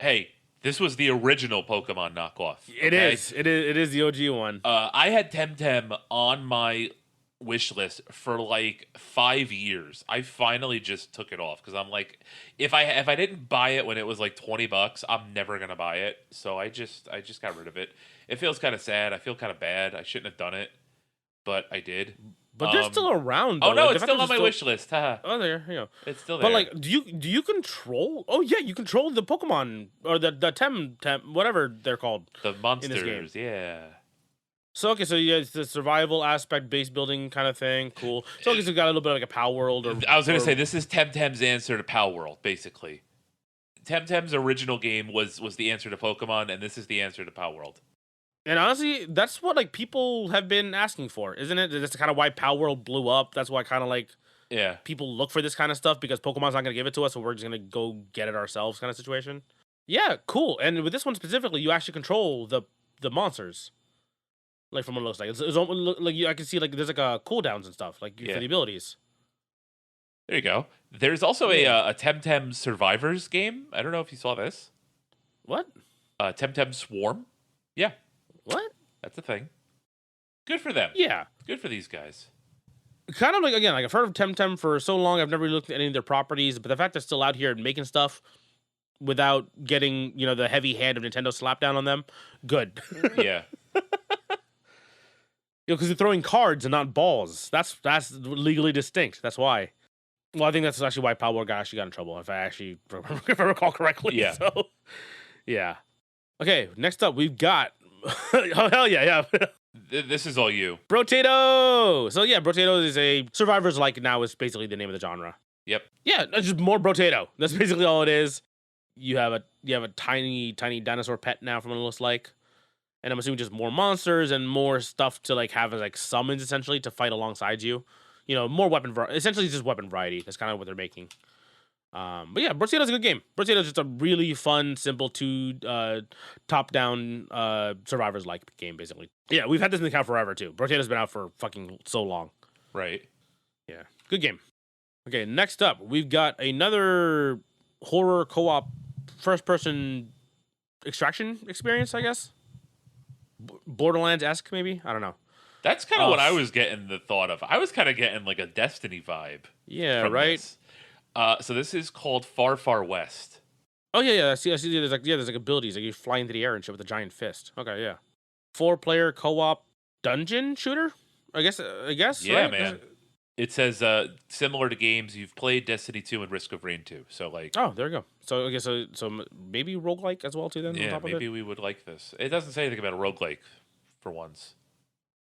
[SPEAKER 1] Hey, this was the original Pokemon knockoff.
[SPEAKER 2] It is. It is the OG one.
[SPEAKER 1] I had Temtem on my wish list for like 5 years. I finally just took it off because I'm like, if I didn't buy it when it was like $20, I'm never gonna buy it. So I just got rid of it. It feels kind of sad. I feel kind of bad. I shouldn't have done it, but I did.
[SPEAKER 2] But they're still around. Though.
[SPEAKER 1] Oh no, it's still on my wish list.
[SPEAKER 2] Oh, there you go.
[SPEAKER 1] It's still there.
[SPEAKER 2] But like, do you control? Oh yeah, you control the Pokemon or the Tem whatever they're called.
[SPEAKER 1] The monsters.
[SPEAKER 2] In this game.
[SPEAKER 1] Yeah.
[SPEAKER 2] So okay, so yeah, it's the survival aspect, base building kind of thing. Cool. So I guess we've got a little bit of like a Pow World.
[SPEAKER 1] I was gonna say this is Temtem's answer to Pow World, basically. Temtem's original game was the answer to Pokemon, and this is the answer to Pow World.
[SPEAKER 2] And honestly, that's what like people have been asking for, isn't it? That's kind of why Pow World blew up. That's why kind of like people look for this kind of stuff because Pokemon's not gonna give it to us, so we're just gonna go get it ourselves, kind of situation. Yeah, cool. And with this one specifically, you actually control the monsters, like from what it looks like. It's almost like I can see like there's like cooldowns and stuff like for the abilities.
[SPEAKER 1] There you go. There's also a Temtem Survivors game. I don't know if you saw this.
[SPEAKER 2] What?
[SPEAKER 1] Temtem Swarm. Yeah.
[SPEAKER 2] What?
[SPEAKER 1] That's a thing. Good for them.
[SPEAKER 2] Yeah.
[SPEAKER 1] Good for these guys.
[SPEAKER 2] Kind of like, again, like I've heard of Temtem for so long. I've never looked at any of their properties, but the fact they're still out here and making stuff without getting, the heavy hand of Nintendo slap down on them, good.
[SPEAKER 1] Yeah.
[SPEAKER 2] Because they're throwing cards and not balls. That's legally distinct. That's why. Well, I think that's actually why Power guy actually got in trouble, if I recall correctly.
[SPEAKER 1] Yeah.
[SPEAKER 2] So, yeah. Okay, next up, we've got... oh, hell yeah.
[SPEAKER 1] This is all you.
[SPEAKER 2] Brotato! So, yeah, Brotato is a... Survivors-like now is basically the name of the genre.
[SPEAKER 1] Yep.
[SPEAKER 2] Yeah, it's just more Brotato. That's basically all it is. You have a tiny dinosaur pet now from what it looks like. And I'm assuming just more monsters and more stuff to like have as like summons essentially to fight alongside you. More weapon essentially just weapon variety. That's kind of what they're making. But yeah, Brotato's a good game. Brotato's just a really fun, simple top-down survivors-like game, basically. Yeah, we've had this in the account forever too. Brotato's been out for fucking so long.
[SPEAKER 1] Right.
[SPEAKER 2] Yeah, good game. Okay, next up, we've got another horror co-op first-person extraction experience, I guess. Borderlands-esque, maybe? I don't know.
[SPEAKER 1] That's kind of what I was getting the thought of. I was kind of getting like a Destiny vibe.
[SPEAKER 2] Yeah, right?
[SPEAKER 1] This. So this is called Far Far West.
[SPEAKER 2] Oh, yeah. I see there's like abilities. Like you fly into the air and shit with a giant fist. Okay, yeah. 4-player co-op dungeon shooter? I guess.
[SPEAKER 1] Yeah,
[SPEAKER 2] right?
[SPEAKER 1] man. It says similar to games you've played, Destiny 2 and Risk of Rain 2. So like.
[SPEAKER 2] Oh, there you go. So I guess so maybe roguelike as well too then.
[SPEAKER 1] Yeah,
[SPEAKER 2] on top
[SPEAKER 1] maybe
[SPEAKER 2] of it?
[SPEAKER 1] we would like this. It doesn't say anything about a roguelike for once.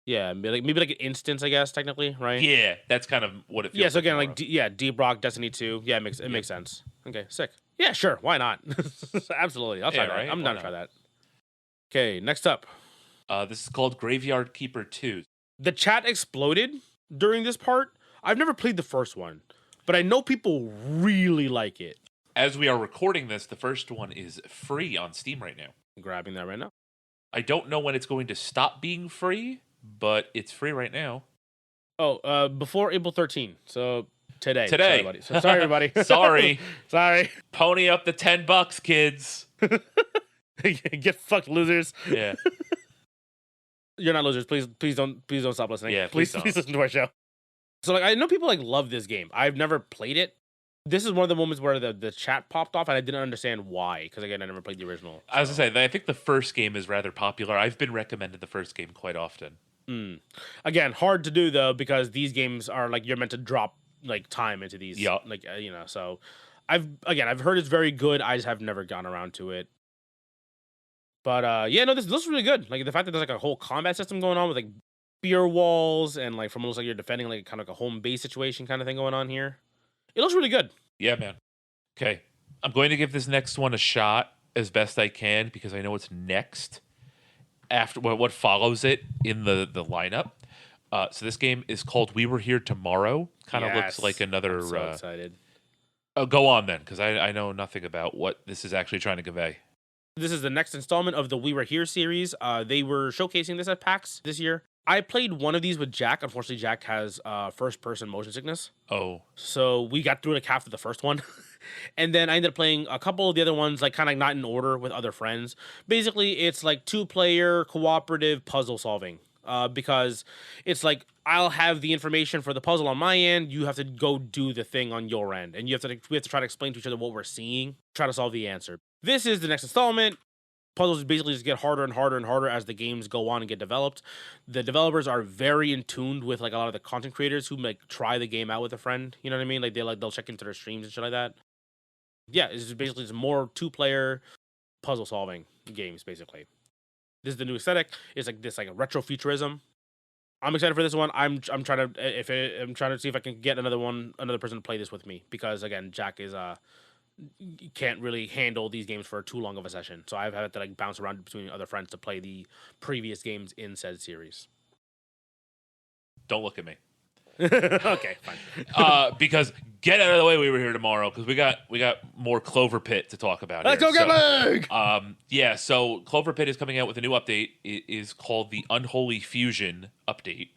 [SPEAKER 2] Yeah, maybe like an instance, I guess technically, right?
[SPEAKER 1] Yeah, that's kind of what it feels.
[SPEAKER 2] Yeah, so again,
[SPEAKER 1] like
[SPEAKER 2] Deep Rock, Destiny 2. Yeah, it makes sense. Okay, sick. Yeah, sure. Why not? Absolutely. I'll try that.
[SPEAKER 1] Right?
[SPEAKER 2] I'm down to try that. Okay, next up.
[SPEAKER 1] This is called Graveyard Keeper 2.
[SPEAKER 2] The chat exploded during this part. I've never played the first one, but I know people really like it.
[SPEAKER 1] As we are recording this, the first one is free on Steam right now.
[SPEAKER 2] I'm grabbing that right now.
[SPEAKER 1] I don't know when it's going to stop being free, but it's free right now.
[SPEAKER 2] Oh, before April 13. So today. Sorry, everybody.
[SPEAKER 1] Sorry. Pony up the $10, kids.
[SPEAKER 2] Get fucked, losers.
[SPEAKER 1] Yeah.
[SPEAKER 2] You're not losers. Please don't stop listening.
[SPEAKER 1] Yeah,
[SPEAKER 2] please listen to our show. So like I know people like love this game. I've never played it. This is one of the moments where the chat popped off, and I didn't understand why. Because again, I never played the original.
[SPEAKER 1] I was gonna say, I think the first game is rather popular. I've been recommended the first game quite often.
[SPEAKER 2] Again, hard to do though because these games are like you're meant to drop like time into these.
[SPEAKER 1] Yeah.
[SPEAKER 2] Like so I've heard it's very good. I just have never gone around to it. But yeah, no, this looks really good. Like the fact that there's like a whole combat system going on with like spear walls and like from it looks like you're defending like kind of like a home base situation kind of thing going on here. It looks really good.
[SPEAKER 1] Yeah, man. Okay. I'm going to give this next one a shot as best I can because I know what's next after what follows it in the lineup. So this game is called We Were Here Tomorrow. Kind of looks like another.
[SPEAKER 2] I'm so excited.
[SPEAKER 1] Go on then, because I know nothing about what this is actually trying to convey.
[SPEAKER 2] This is the next installment of the We Were Here series. They were showcasing this at PAX this year. I played one of these with Jack. Unfortunately, Jack has first-person motion sickness.
[SPEAKER 1] Oh.
[SPEAKER 2] So we got through like half of the first one. And then I ended up playing a couple of the other ones, like kind of not in order with other friends. Basically, it's like 2-player cooperative puzzle solving. Because it's like I'll have the information for the puzzle on my end. You have to go do the thing on your end, and we have to try to explain to each other what we're seeing, try to solve the answer. This is the next installment. Puzzles basically just get harder and harder and harder as the games go on and get developed. The developers are very in tune with like a lot of the content creators who like try the game out with a friend. You know what I mean? Like they'll check into their streams and shit like that. Yeah, it's just basically just more 2-player puzzle solving games. Basically, this is the new aesthetic. It's like this like a retro futurism. I'm excited for this one. I'm trying to see if I can get another person to play this with me because again, Jack is can't really handle these games for too long of a session. So I've had to like bounce around between other friends to play the previous games in said series.
[SPEAKER 1] Don't look at me.
[SPEAKER 2] Okay, fine.
[SPEAKER 1] Because get out of the way. We were here tomorrow because we got more Clover Pit to talk about.
[SPEAKER 2] Let's
[SPEAKER 1] here.
[SPEAKER 2] go get
[SPEAKER 1] leg. Yeah. So Clover Pit is coming out with a new update. It is called the Unholy Fusion update,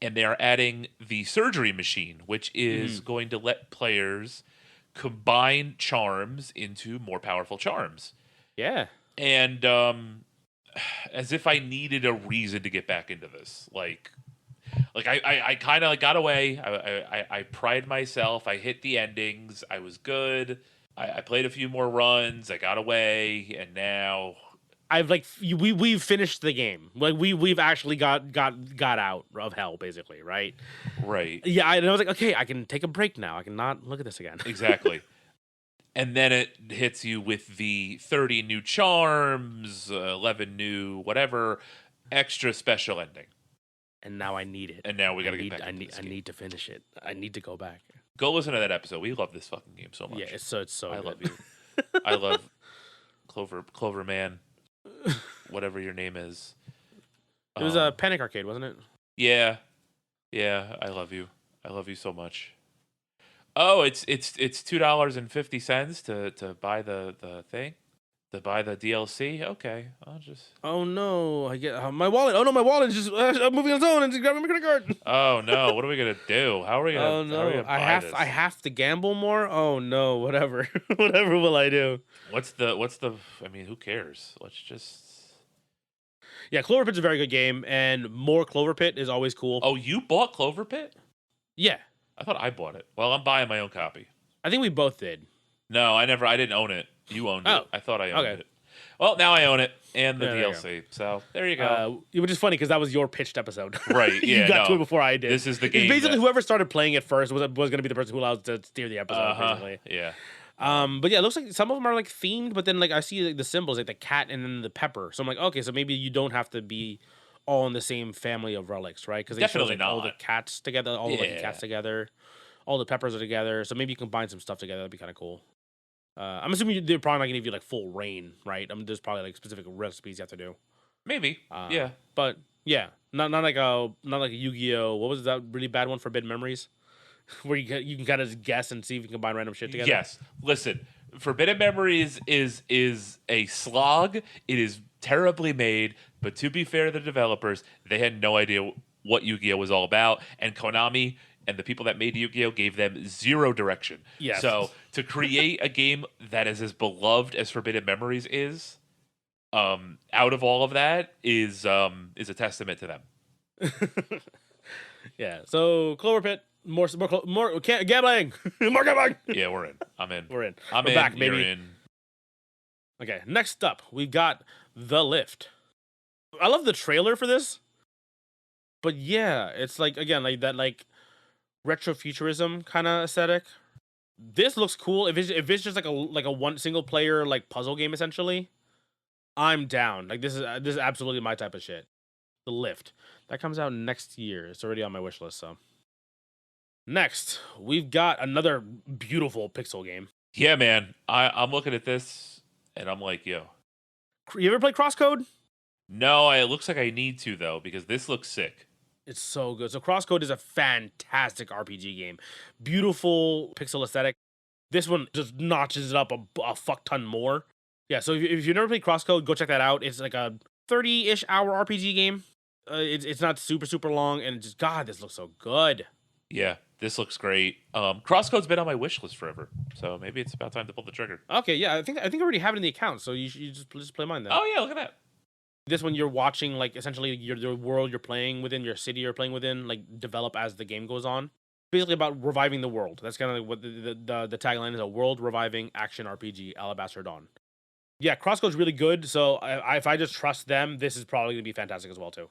[SPEAKER 1] and they are adding the surgery machine, which is going to let players combine charms into more powerful charms.
[SPEAKER 2] Yeah.
[SPEAKER 1] And as if I needed a reason to get back into this, like I kind of like got away. I pride myself. I hit the endings. I was good. I played a few more runs. I got away, and now
[SPEAKER 2] I've like we've finished the game. Like we've actually got out of hell, basically, right?
[SPEAKER 1] Right.
[SPEAKER 2] Yeah, and I was like, okay, I can take a break now. I can not look at this again.
[SPEAKER 1] Exactly. And then it hits you with the 30 new charms, 11 new whatever, extra special ending.
[SPEAKER 2] And now I need it.
[SPEAKER 1] And now we got to get back.
[SPEAKER 2] I need to finish it. I need to go back.
[SPEAKER 1] Go listen to that episode. We love this fucking game so much.
[SPEAKER 2] Yeah, it's so.
[SPEAKER 1] I
[SPEAKER 2] good.
[SPEAKER 1] love you. I love Clover Man, whatever your name is.
[SPEAKER 2] It was a Panic Arcade, wasn't it?
[SPEAKER 1] Yeah. I love you. I love you so much. Oh, it's $2.50 to buy the thing. To buy the DLC? Okay, I'll just.
[SPEAKER 2] Oh no! I get my wallet. Oh no, my wallet is just moving on its own and just grabbing my credit card.
[SPEAKER 1] Oh no! What are we gonna do? How are we gonna?
[SPEAKER 2] Oh no!
[SPEAKER 1] I
[SPEAKER 2] have to gamble more. Oh no! Whatever. Whatever will I do?
[SPEAKER 1] What's the? I mean, who cares? Let's just.
[SPEAKER 2] Yeah, Clover Pit's a very good game, and more Clover Pit is always cool.
[SPEAKER 1] Oh, you bought Clover Pit?
[SPEAKER 2] Yeah.
[SPEAKER 1] I thought I bought it. Well, I'm buying my own copy.
[SPEAKER 2] I think we both did.
[SPEAKER 1] No, I didn't own it. You owned it. I thought I owned it. Well, now I own it and the DLC. So there you go.
[SPEAKER 2] Which is funny because that was your pitched episode.
[SPEAKER 1] Right. Yeah.
[SPEAKER 2] You got to it before I did.
[SPEAKER 1] This is the game.
[SPEAKER 2] It's basically, whoever started playing it first was going to be the person who allows to steer the episode. Basically.
[SPEAKER 1] Yeah.
[SPEAKER 2] But yeah, it looks like some of them are like themed, but then like I see like the symbols like the cat and then the pepper. So I'm like, okay, so maybe you don't have to be all in the same family of relics, right? Because they show like all the cats together, all the lucky cats together, all the peppers are together. So maybe you combine some stuff together. That'd be kind of cool. I'm assuming they're probably not gonna give you like full reign, right? There's probably like specific recipes you have to do.
[SPEAKER 1] Maybe. Yeah.
[SPEAKER 2] But yeah, not like a Yu-Gi-Oh. What was that really bad one? Forbidden Memories, where you can kind of guess and see if you can combine random shit together.
[SPEAKER 1] Yes. Listen, Forbidden Memories is a slog. It is terribly made, but to be fair to the developers, they had no idea what Yu-Gi-Oh was all about, and Konami and the people that made Yu-Gi-Oh gave them zero direction.
[SPEAKER 2] Yes.
[SPEAKER 1] So to create a game that is as beloved as Forbidden Memories is, out of all of that is a testament to them.
[SPEAKER 2] Yeah. So Clover Pit, gambling, more gambling.
[SPEAKER 1] Yeah, we're in. I'm in.
[SPEAKER 2] We're in.
[SPEAKER 1] I'm
[SPEAKER 2] We're
[SPEAKER 1] in.
[SPEAKER 2] back,
[SPEAKER 1] You're
[SPEAKER 2] baby.
[SPEAKER 1] in.
[SPEAKER 2] Okay. Next up, we've got The Lift. I love the trailer for this, but yeah, it's like again like that like retro futurism kind of aesthetic. This looks cool. If it's just like a one single player like puzzle game essentially, I'm down. Like this is absolutely my type of shit. The Lift that comes out next year. It's already on my wish list. So next we've got another beautiful pixel game.
[SPEAKER 1] Yeah, man. I'm looking at this and I'm like, yo.
[SPEAKER 2] You ever play Crosscode?
[SPEAKER 1] No, it looks like I need to though because this looks sick.
[SPEAKER 2] It's so good. So Crosscode is a fantastic RPG game. Beautiful pixel aesthetic. This one just notches it up a fuck ton more. Yeah, so if you never played Crosscode, go check that out. It's like a 30-ish hour RPG game. It's not super long, and just God, this looks so good.
[SPEAKER 1] Yeah, this looks great. Crosscode's been on my wish list forever, so maybe it's about time to pull the trigger.
[SPEAKER 2] Okay, yeah, I think I already have it in the account, so you just play mine then.
[SPEAKER 1] Oh yeah, look at that.
[SPEAKER 2] This one you're watching like essentially the world you're playing within, your city you're playing within, like develop as the game goes on. Basically about reviving the world. That's kind of like what the tagline is: a world reviving action RPG, Alabaster Dawn. Yeah, Crosscode's really good. So if I just trust them, this is probably gonna be fantastic as well too.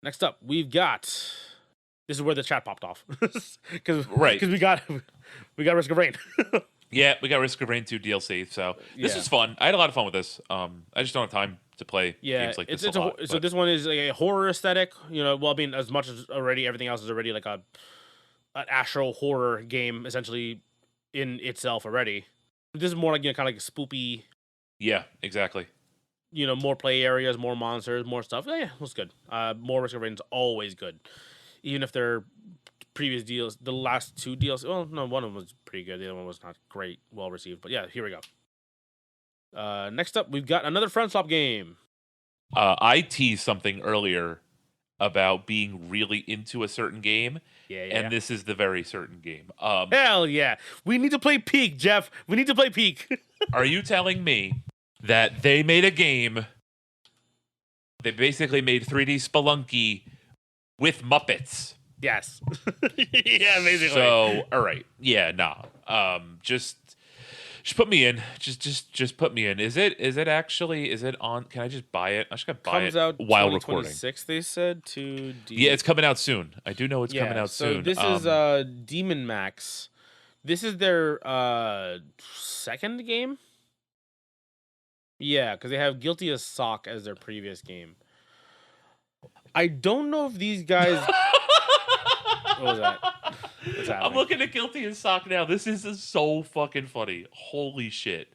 [SPEAKER 2] Next up, we've got. This is where the chat popped off because
[SPEAKER 1] Right.
[SPEAKER 2] we got Risk of Rain.
[SPEAKER 1] Yeah, we got Risk of Rain 2 DLC, so this
[SPEAKER 2] Yeah.
[SPEAKER 1] is fun. I had a lot of fun with this. I just don't have time to play
[SPEAKER 2] Yeah,
[SPEAKER 1] games like this
[SPEAKER 2] it's
[SPEAKER 1] a lot.
[SPEAKER 2] so this one is like a horror aesthetic. You know, well, I mean, as much as already everything else is already like an astral horror game essentially in itself already. This is more like kind of like spoopy.
[SPEAKER 1] Yeah, exactly.
[SPEAKER 2] You know, more play areas, more monsters, more stuff. Yeah, it was good. More Risk of Rain is always good, even if they're previous deals. The last two deals, well, no, one of them was pretty good. The other one was not great, well received. But yeah, here we go. Next up, we've got another friend swap game.
[SPEAKER 1] I teased something earlier about being really into a certain game,
[SPEAKER 2] Yeah.
[SPEAKER 1] and this is the very certain game.
[SPEAKER 2] Hell yeah, we need to play Peak, Jeff. We need to play Peak.
[SPEAKER 1] Are you telling me that they made a game? They basically made 3D Spelunky with Muppets.
[SPEAKER 2] Yes. Yeah, basically.
[SPEAKER 1] So, all right. Yeah, nah. Just put me in. Just put me in. Is it on? Can I just buy it? I just gotta buy
[SPEAKER 2] Comes
[SPEAKER 1] it
[SPEAKER 2] out
[SPEAKER 1] while recording.
[SPEAKER 2] 2026, they said.
[SPEAKER 1] Yeah, it's coming out soon. I do know it's coming out
[SPEAKER 2] so
[SPEAKER 1] soon.
[SPEAKER 2] this is Demon Max. This is their second game. Yeah, because they have Guilty as Sock as their previous game. I don't know if these guys. What was that? What's happening?
[SPEAKER 1] I'm looking at Guilty as Sock now. This is so fucking funny. Holy shit.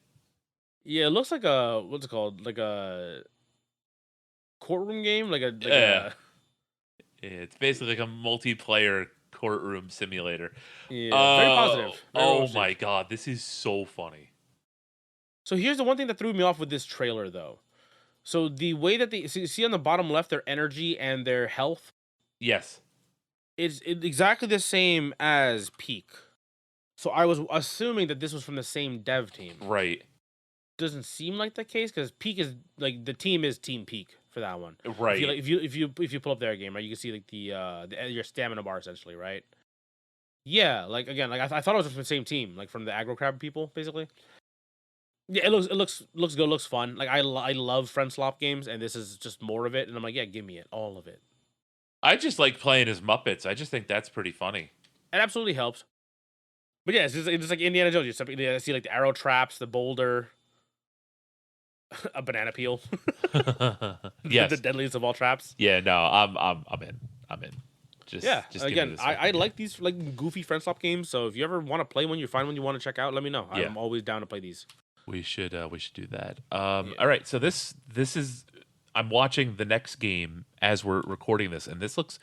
[SPEAKER 2] Yeah, it looks like a what's it called? Like a courtroom game,
[SPEAKER 1] Yeah. It's basically like a multiplayer courtroom simulator.
[SPEAKER 2] Yeah, very positive. Very
[SPEAKER 1] Oh
[SPEAKER 2] positive.
[SPEAKER 1] my god, this is so funny.
[SPEAKER 2] So here's the one thing that threw me off with this trailer, though. So the way that they see on the bottom left, their energy and their health
[SPEAKER 1] Yes.
[SPEAKER 2] is exactly the same as Peak. So I was assuming that this was from the same dev team.
[SPEAKER 1] Right.
[SPEAKER 2] Doesn't seem like the case because Peak is like the team is Team Peak for that one.
[SPEAKER 1] Right.
[SPEAKER 2] If you pull up their game, right, you can see like the your stamina bar essentially, right? Yeah, like again, like I thought it was from the same team, like from the aggro crab people, basically. Yeah, it looks good, looks fun. Like I love friend swap games, and this is just more of it. And I'm like, yeah, give me it, all of it.
[SPEAKER 1] I just like playing as Muppets. I just think that's pretty funny.
[SPEAKER 2] It absolutely helps. But yeah, it's just like Indiana Jones. You see like the arrow traps, the boulder, a banana peel.
[SPEAKER 1] Yes.
[SPEAKER 2] The deadliest of all traps.
[SPEAKER 1] Yeah, no, I'm in. Just give me
[SPEAKER 2] again,
[SPEAKER 1] this
[SPEAKER 2] I
[SPEAKER 1] fucking
[SPEAKER 2] like these like goofy friend swap games. So if you ever want to play one, you find one you want to check out, let me know.
[SPEAKER 1] Yeah.
[SPEAKER 2] I'm always down to play these.
[SPEAKER 1] We should do that. All right, so this is I'm watching the next game as we're recording this, and this looks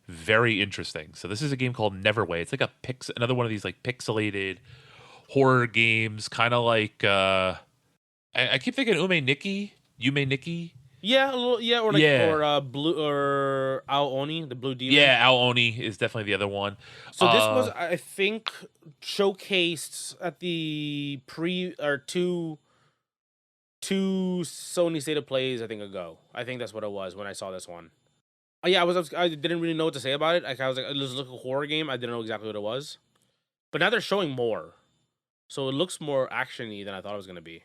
[SPEAKER 1] very interesting. So this is a game called Neverway. It's like another one of these like pixelated horror games, kind of like I keep thinking Yume Nikki.
[SPEAKER 2] Yeah, a little, yeah, or like
[SPEAKER 1] Yeah.
[SPEAKER 2] or blue or Aoni, the blue demon.
[SPEAKER 1] Yeah, Ao Oni is definitely the other one.
[SPEAKER 2] So this was, I think, showcased at the two Sony State of Plays, I think, ago. I think that's what it was when I saw this one. Yeah, I didn't really know what to say about it. Like I was like, it was like a horror game. I didn't know exactly what it was, but now they're showing more, so it looks more actiony than I thought it was gonna be.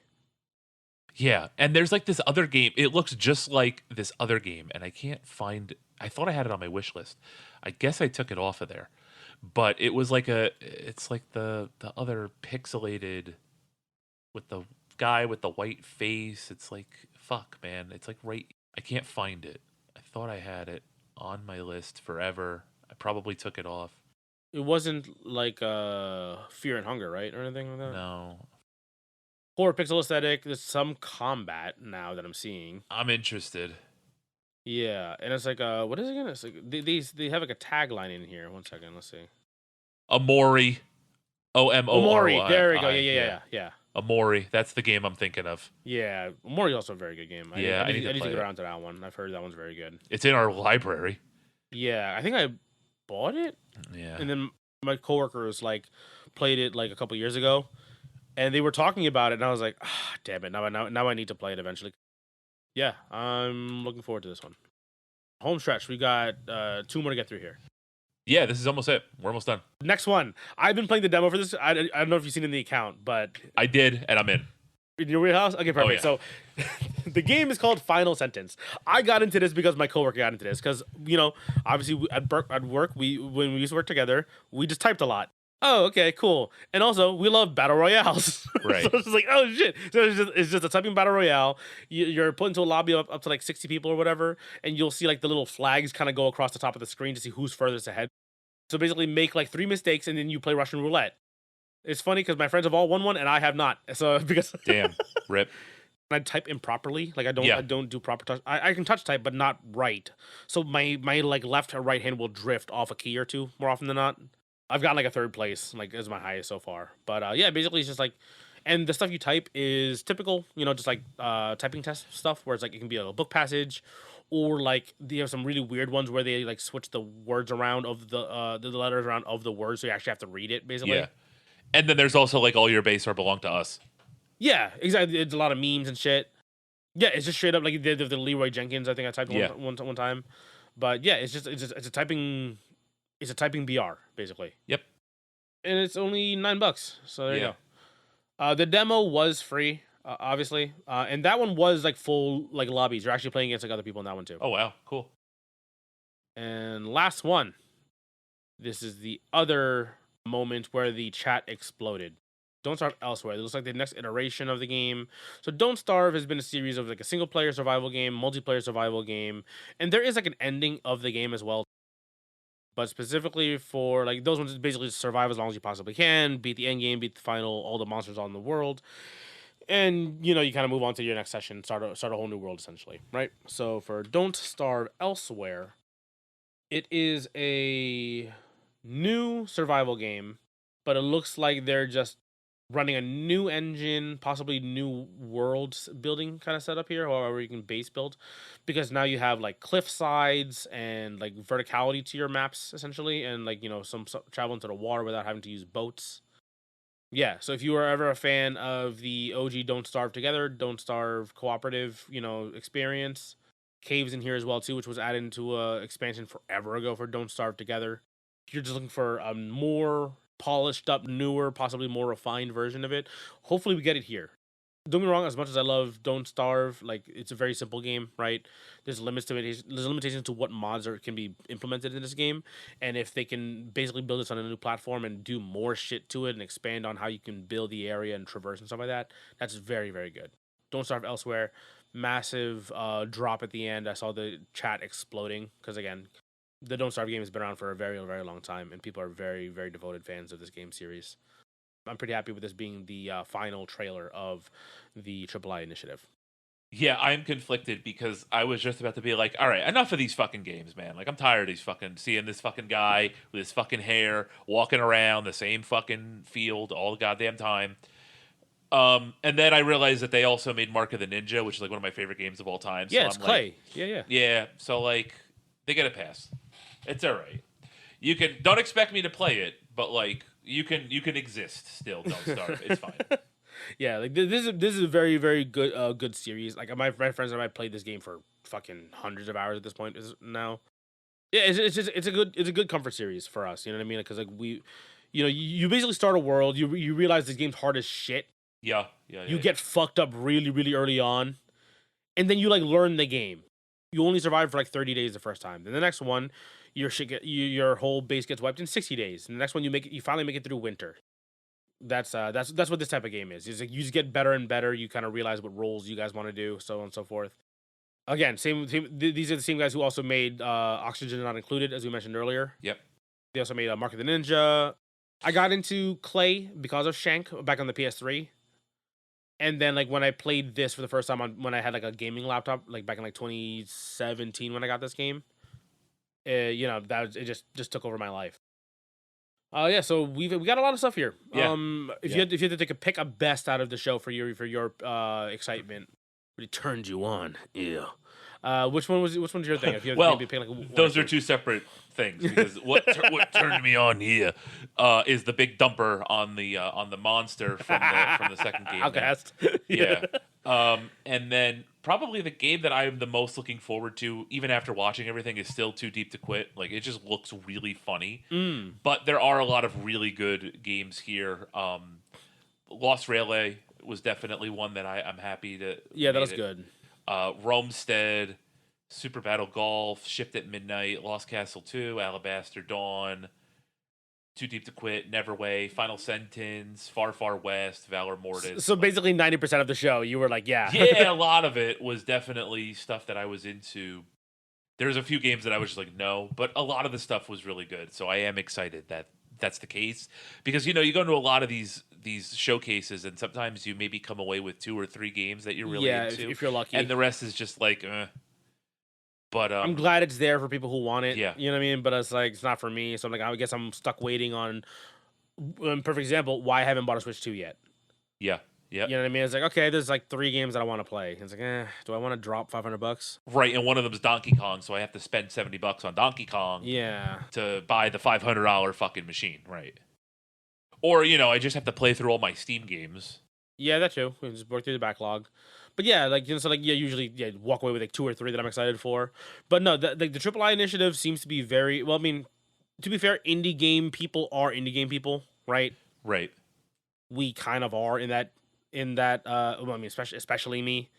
[SPEAKER 1] Yeah, and there's like this other game. It looks just like this other game, and I can't find. I thought I had it on my wish list. I guess I took it off of there, but it was like a. It's like the other pixelated with the guy with the white face. It's like fuck, man. It's like right. I can't find it. I thought I had it on my list forever. I probably took it off.
[SPEAKER 2] It wasn't like Fear and Hunger, right, or anything like that.
[SPEAKER 1] No,
[SPEAKER 2] Horror pixel aesthetic. There's some combat now that I'm seeing.
[SPEAKER 1] I'm interested.
[SPEAKER 2] Yeah, and it's like what is it again? It's like they have like a tagline in here. One second, let's see.
[SPEAKER 1] Amori,
[SPEAKER 2] Omori. There we go.
[SPEAKER 1] OMORI.
[SPEAKER 2] Yeah, yeah,
[SPEAKER 1] Yeah,
[SPEAKER 2] yeah, yeah.
[SPEAKER 1] Amori. That's the game I'm thinking of.
[SPEAKER 2] Yeah, Omori's also a very good game.
[SPEAKER 1] Yeah, I need to
[SPEAKER 2] I need to
[SPEAKER 1] play
[SPEAKER 2] get
[SPEAKER 1] it.
[SPEAKER 2] around to that one. I've heard that one's very good.
[SPEAKER 1] It's in our library.
[SPEAKER 2] Yeah, I think I bought it,
[SPEAKER 1] Yeah.
[SPEAKER 2] and then my coworkers like played it like a couple years ago, and they were talking about it, and I was like, ah, damn it, now I need to play it eventually. Yeah, I'm looking forward to this one. Home stretch. We got two more to get through here.
[SPEAKER 1] Yeah, this is almost it. We're almost done.
[SPEAKER 2] Next one. I've been playing the demo for this. I don't know if you've seen it in the account, but
[SPEAKER 1] I did, and I'm in.
[SPEAKER 2] in your wheelhouse? Okay, perfect.
[SPEAKER 1] yeah.
[SPEAKER 2] So the game is called Final Sentence. I got into this because my coworker got into this because, obviously at work, when we used to work together, we just typed a lot. Oh, okay, cool. And also, we love battle royales.
[SPEAKER 1] Right.
[SPEAKER 2] So it's just like, oh shit. So it's just a typing battle royale. You're put into a lobby up to like 60 people or whatever, and you'll see like the little flags kind of go across the top of the screen to see who's furthest ahead. So basically, make like 3 mistakes, and then you play Russian roulette. It's funny because my friends have all won one, and I have not. So because
[SPEAKER 1] Damn. Rip.
[SPEAKER 2] I type improperly, like I
[SPEAKER 1] Yeah.
[SPEAKER 2] don't do proper touch. I can touch type, but not right. So my like left or right hand will drift off a key or two more often than not. I've got like a third place, like as my highest so far. But yeah, basically it's just like, and the stuff you type is typical, just like typing test stuff where it's like it can be a book passage, or like they have some really weird ones where they like switch the words around of the letters around of the words, so you actually have to read it basically.
[SPEAKER 1] Yeah. And then there's also like all your base are belong to us.
[SPEAKER 2] Yeah, exactly. It's a lot of memes and shit. Yeah, it's just straight up like the Leroy Jenkins. I think I typed
[SPEAKER 1] Yeah.
[SPEAKER 2] one time, but yeah, it's a typing BR basically.
[SPEAKER 1] Yep.
[SPEAKER 2] And it's only $9. So there you
[SPEAKER 1] Yeah.
[SPEAKER 2] go. The demo was free, obviously, and that one was like full like lobbies. You're actually playing against like other people in that one too.
[SPEAKER 1] Oh wow. Cool.
[SPEAKER 2] And last one. This is the other moment where the chat exploded. Don't Starve Elsewhere. It looks like the next iteration of the game. So Don't Starve has been a series of like a single player survival game, multiplayer survival game, and there is like an ending of the game as well. But specifically for like those ones, basically survive as long as you possibly can, beat the end game, beat the final, all the monsters on the world, and you kind of move on to your next session, start a whole new world essentially, right? So for Don't Starve Elsewhere, it is a new survival game, but it looks like they're just running a new engine, possibly new world building kind of setup here, however you can base build, because now you have like cliff sides and like verticality to your maps essentially, and like some travel into the water without having to use boats. Yeah, so if you were ever a fan of the OG Don't Starve Together, Don't Starve cooperative, experience, Caves in here as well too, which was added into a expansion forever ago for Don't Starve Together. If you're just looking for a more polished up, newer, possibly more refined version of it, hopefully we get it here. Don't get me wrong, as much as I love Don't Starve, like it's a very simple game, right? There's limits to it. There's limitations to what mods can be implemented in this game, and if they can basically build this on a new platform and do more shit to it and expand on how you can build the area and traverse and stuff like that, that's very very good. Don't Starve Elsewhere, massive drop at the end. I saw the chat exploding because again, the Don't Starve game has been around for a very very long time, and people are very very devoted fans of this game series. I'm pretty happy with this being the final trailer of the AAA initiative.
[SPEAKER 1] Yeah, I'm conflicted because I was just about to be like, all right, enough of these fucking games, man. Like, I'm tired of these fucking seeing this fucking guy with his fucking hair walking around the same fucking field all the goddamn time. And then I realized that they also made Mark of the Ninja, which is like one of my favorite games of all time. So
[SPEAKER 2] Yeah, it's
[SPEAKER 1] I'm
[SPEAKER 2] Clay.
[SPEAKER 1] Like,
[SPEAKER 2] yeah.
[SPEAKER 1] yeah, so like they get a pass. It's all right. You can don't expect me to play it, but like you can exist still. Don't starve. It's fine.
[SPEAKER 2] Yeah, like this is a very very good good series. Like my friends and I played this game for fucking hundreds of hours at this point now. Yeah, it's a good comfort series for us. You know what I mean? Because like you basically start a world. You realize this game's hard as shit.
[SPEAKER 1] Yeah, yeah,
[SPEAKER 2] You
[SPEAKER 1] yeah,
[SPEAKER 2] get fucked up really early on, and then you like learn the game. You only survive for like 30 days the first time. Then the next one, your whole base gets wiped in 60 days. And the next one you finally make it through winter. That's what this type of game is. It's like you just get better and better. You kind of realize what roles you guys want to do, so on and so forth. Again, these are the same guys who also made Oxygen Not Included, as we mentioned earlier.
[SPEAKER 1] yep.
[SPEAKER 2] They also made Mark of the Ninja. I got into Clay because of Shank back on the PS3. And then like when I played this for the first time when I had like a gaming laptop, like back in like 2017 when I got this game, it just took over my life. Yeah, so we got a lot of stuff here.
[SPEAKER 1] Yeah,
[SPEAKER 2] If
[SPEAKER 1] yeah.
[SPEAKER 2] you had to take a pick a best out of the show for your excitement, it turned you on. Yeah. Which one's your thing? If you have to
[SPEAKER 1] Well,
[SPEAKER 2] maybe pick like one or
[SPEAKER 1] those are
[SPEAKER 2] two.
[SPEAKER 1] two separate things because what turned me on here is the big dumper on the monster from the second game.
[SPEAKER 2] Outcast.
[SPEAKER 1] Yeah. And then probably the game that I am the most looking forward to, even after watching everything, is still Too Deep to Quit. Like it just looks really funny.
[SPEAKER 2] Mm.
[SPEAKER 1] But there are a lot of really good games here. Lost Railway was definitely one that I'm happy to
[SPEAKER 2] Yeah, that
[SPEAKER 1] made
[SPEAKER 2] was
[SPEAKER 1] it.
[SPEAKER 2] good.
[SPEAKER 1] Romestead, Super Battle Golf, Shift at Midnight, Lost Castle 2, Alabaster Dawn, Too Deep to Quit, Neverway, Final Sentence, Far Far West, Valor Mortis.
[SPEAKER 2] So
[SPEAKER 1] Like,
[SPEAKER 2] basically 90% of the show, you were like, yeah.
[SPEAKER 1] yeah, a lot of it was definitely stuff that I was into. There's a few games that I was just like, no, but a lot of the stuff was really good. So I am excited that that's the case because you go into a lot of these showcases and sometimes you maybe come away with 2 or 3 games that you're really
[SPEAKER 2] Yeah,
[SPEAKER 1] into,
[SPEAKER 2] if you're lucky.
[SPEAKER 1] and the rest is just like, But
[SPEAKER 2] I'm glad it's there for people who want it.
[SPEAKER 1] yeah,
[SPEAKER 2] You know what I mean? But it's like it's not for me. So I'm like, I guess I'm stuck waiting on. Perfect example. Why I haven't bought a Switch 2 yet?
[SPEAKER 1] yeah, yeah.
[SPEAKER 2] You know what I mean? It's like okay, there's like 3 games that I want to play. It's like, do I want to drop $500?
[SPEAKER 1] Right, and one of them is Donkey Kong, so I have to spend $70 on Donkey Kong
[SPEAKER 2] Yeah.
[SPEAKER 1] to buy the $500 fucking machine, right? Or I just have to play through all my Steam games.
[SPEAKER 2] Yeah, that too. We just work through the backlog. But yeah, like so like yeah, usually walk away with like 2 or 3 that I'm excited for. But no, the AAA initiative seems to be very well. I mean, to be fair, indie game people are indie game people, right?
[SPEAKER 1] Right.
[SPEAKER 2] We kind of are in that. Well, I mean, especially me,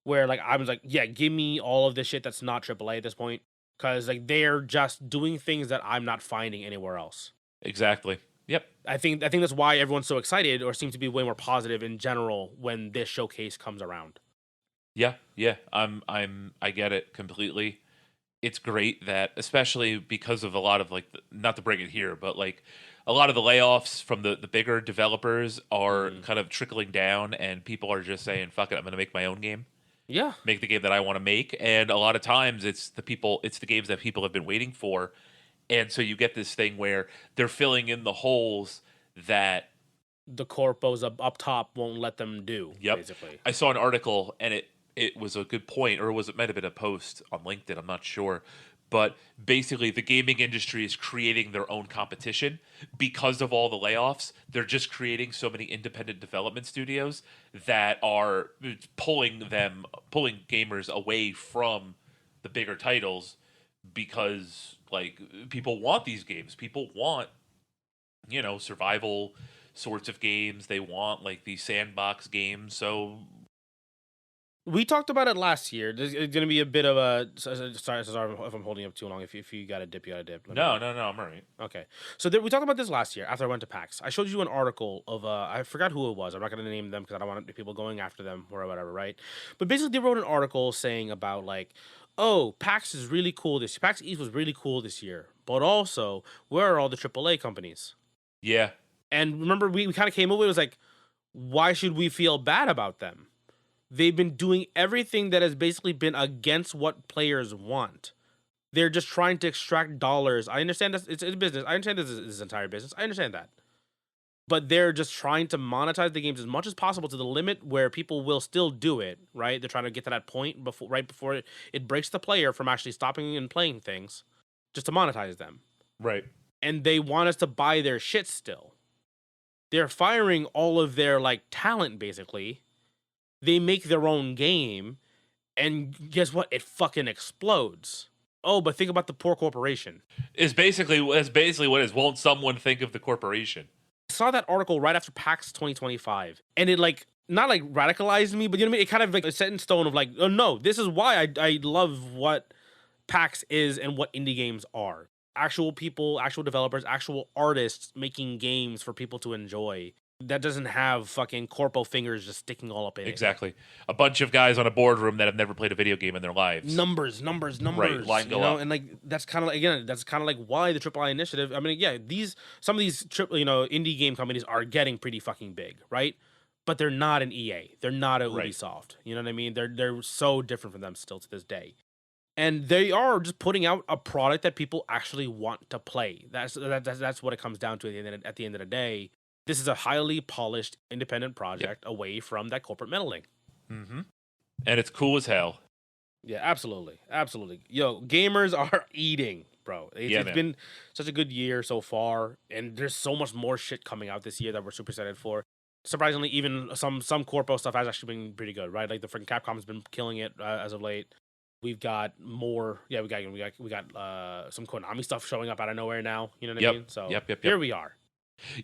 [SPEAKER 2] where like I was like, yeah, give me all of this shit that's not AAA at this point, because like they're just doing things that I'm not finding anywhere else.
[SPEAKER 1] Exactly. Yep.
[SPEAKER 2] I think that's why everyone's so excited or seems to be way more positive in general when this showcase comes around.
[SPEAKER 1] Yeah. Yeah. I get it completely. It's great that, especially because of a lot of like, not to bring it here, but like a lot of the layoffs from the bigger developers are
[SPEAKER 2] Mm.
[SPEAKER 1] kind of trickling down, and people are just saying, "Fuck it, I'm going to make my own game."
[SPEAKER 2] Yeah,
[SPEAKER 1] Make the game that I want to make. And a lot of times it's the games that people have been waiting for. And so you get this thing where they're filling in the holes that,
[SPEAKER 2] the corpos up top won't let them do
[SPEAKER 1] yep.
[SPEAKER 2] basically.
[SPEAKER 1] I saw an article and it was a good point, or it might have been a post on LinkedIn, I'm not sure. But basically the gaming industry is creating their own competition because of all the layoffs. They're just creating so many independent development studios that are pulling gamers away from the bigger titles because like people want these games. People want survival sorts of games. They want like these sandbox games. So
[SPEAKER 2] We talked about it last year. There's going to be a bit of a sorry if I'm holding up too long. If you got to dip, you got to dip. Let me
[SPEAKER 1] no,
[SPEAKER 2] know.
[SPEAKER 1] no, no, I'm all right.
[SPEAKER 2] Okay. So we talked about this last year after I went to PAX. I showed you an article of I forgot who it was. I'm not going to name them because I don't want people going after them or whatever, right? But basically, they wrote an article saying about like, oh, PAX is really cool this. PAX East was really cool this year, but also where are all the AAA companies?
[SPEAKER 1] Yeah,
[SPEAKER 2] And remember, we kind of came over. It was like, why should we feel bad about them? They've been doing everything that has basically been against what players want. They're just trying to extract dollars. I understand that it's a business. I understand this is this entire business. I understand that. But they're just trying to monetize the games as much as possible to the limit where people will still do it, right? They're trying to get to that point before it breaks the player from actually stopping and playing things just to monetize them.
[SPEAKER 1] right.
[SPEAKER 2] And they want us to buy their shit still. They're firing all of their like talent basically. They make their own game, and guess what? It fucking explodes. Oh, but think about the poor corporation.
[SPEAKER 1] Is basically what it is. Won't someone think of the corporation?
[SPEAKER 2] I saw that article right after PAX 2025, and it like not like radicalized me, but you know what I mean. It kind of like set in stone of like, oh no, this is why I love what PAX is and what indie games are. Actual people, actual developers, actual artists making games for people to enjoy. That doesn't have fucking corpo fingers just sticking all up in it.
[SPEAKER 1] Exactly. A bunch of guys on a boardroom that have never played a video game in their lives.
[SPEAKER 2] Numbers.
[SPEAKER 1] Right, line go up.
[SPEAKER 2] And like that's kind of like, again, that's kind of like why the AAA initiative. I mean, yeah, some of these indie game companies are getting pretty fucking big, right? But they're not an EA. They're not a Ubisoft. You know what I mean? They're so different from them still to this day. And they are just putting out a product that people actually want to play. That's what it comes down to at the end of the day. This is a highly polished independent project away from that corporate meddling.
[SPEAKER 1] Mm-hmm. And it's cool as hell.
[SPEAKER 2] Yeah, absolutely. Yo, gamers are eating, bro. It's been such a good year so far, and there's so much more shit coming out this year that we're super excited for. Surprisingly, even some corpo stuff has actually been pretty good, right? Like the freaking Capcom's been killing it as of late. We've got more. Yeah, we got some Konami stuff showing up out of nowhere now. You know what I mean? So here we are.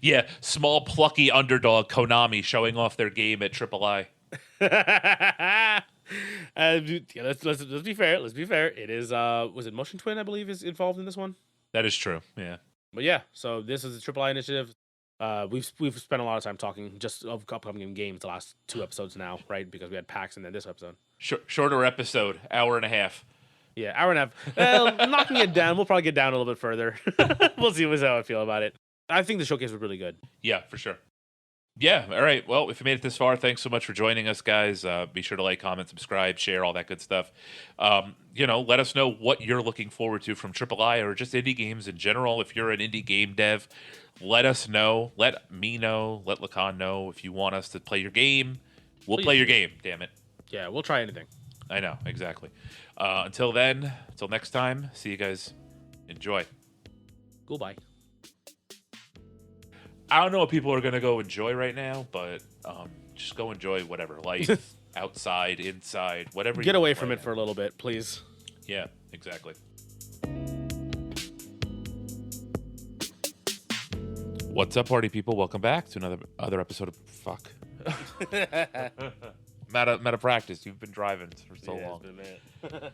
[SPEAKER 1] Yeah, small plucky underdog Konami showing off their game at AAA.
[SPEAKER 2] Let's be fair. Let's be fair. It is was it Motion Twin, I believe, is involved in this one?
[SPEAKER 1] That is true. Yeah.
[SPEAKER 2] But yeah, so this is a AAA initiative. We've spent a lot of time talking just of upcoming games the last 2 episodes now, right? Because we had PAX and then this episode.
[SPEAKER 1] Shorter episode, hour and a half.
[SPEAKER 2] Yeah, hour and a half. Well, knocking it down. We'll probably get down a little bit further. We'll see how I feel about it. I think the showcase was really good.
[SPEAKER 1] Yeah, for sure. Yeah, all right. Well, if you made it this far, thanks so much for joining us, guys. Be sure to like, comment, subscribe, share, all that good stuff. Let us know what you're looking forward to from AAA or just indie games in general. If you're an indie game dev, let us know. Let me know. Let Lacan know if you want us to play your game. We'll play your game, damn it.
[SPEAKER 2] Yeah, we'll try anything.
[SPEAKER 1] I know, exactly. Until then, until next time, see you guys. Enjoy.
[SPEAKER 2] Goodbye.
[SPEAKER 1] I don't know what people are going to go enjoy right now, but just go enjoy whatever. Life, outside, inside, whatever.
[SPEAKER 2] Get away from it for a little bit, please.
[SPEAKER 1] Yeah, exactly. What's up, party people? Welcome back to another episode of Fuck. I'm out of practice. You've been driving for so long.
[SPEAKER 2] It's been a minute.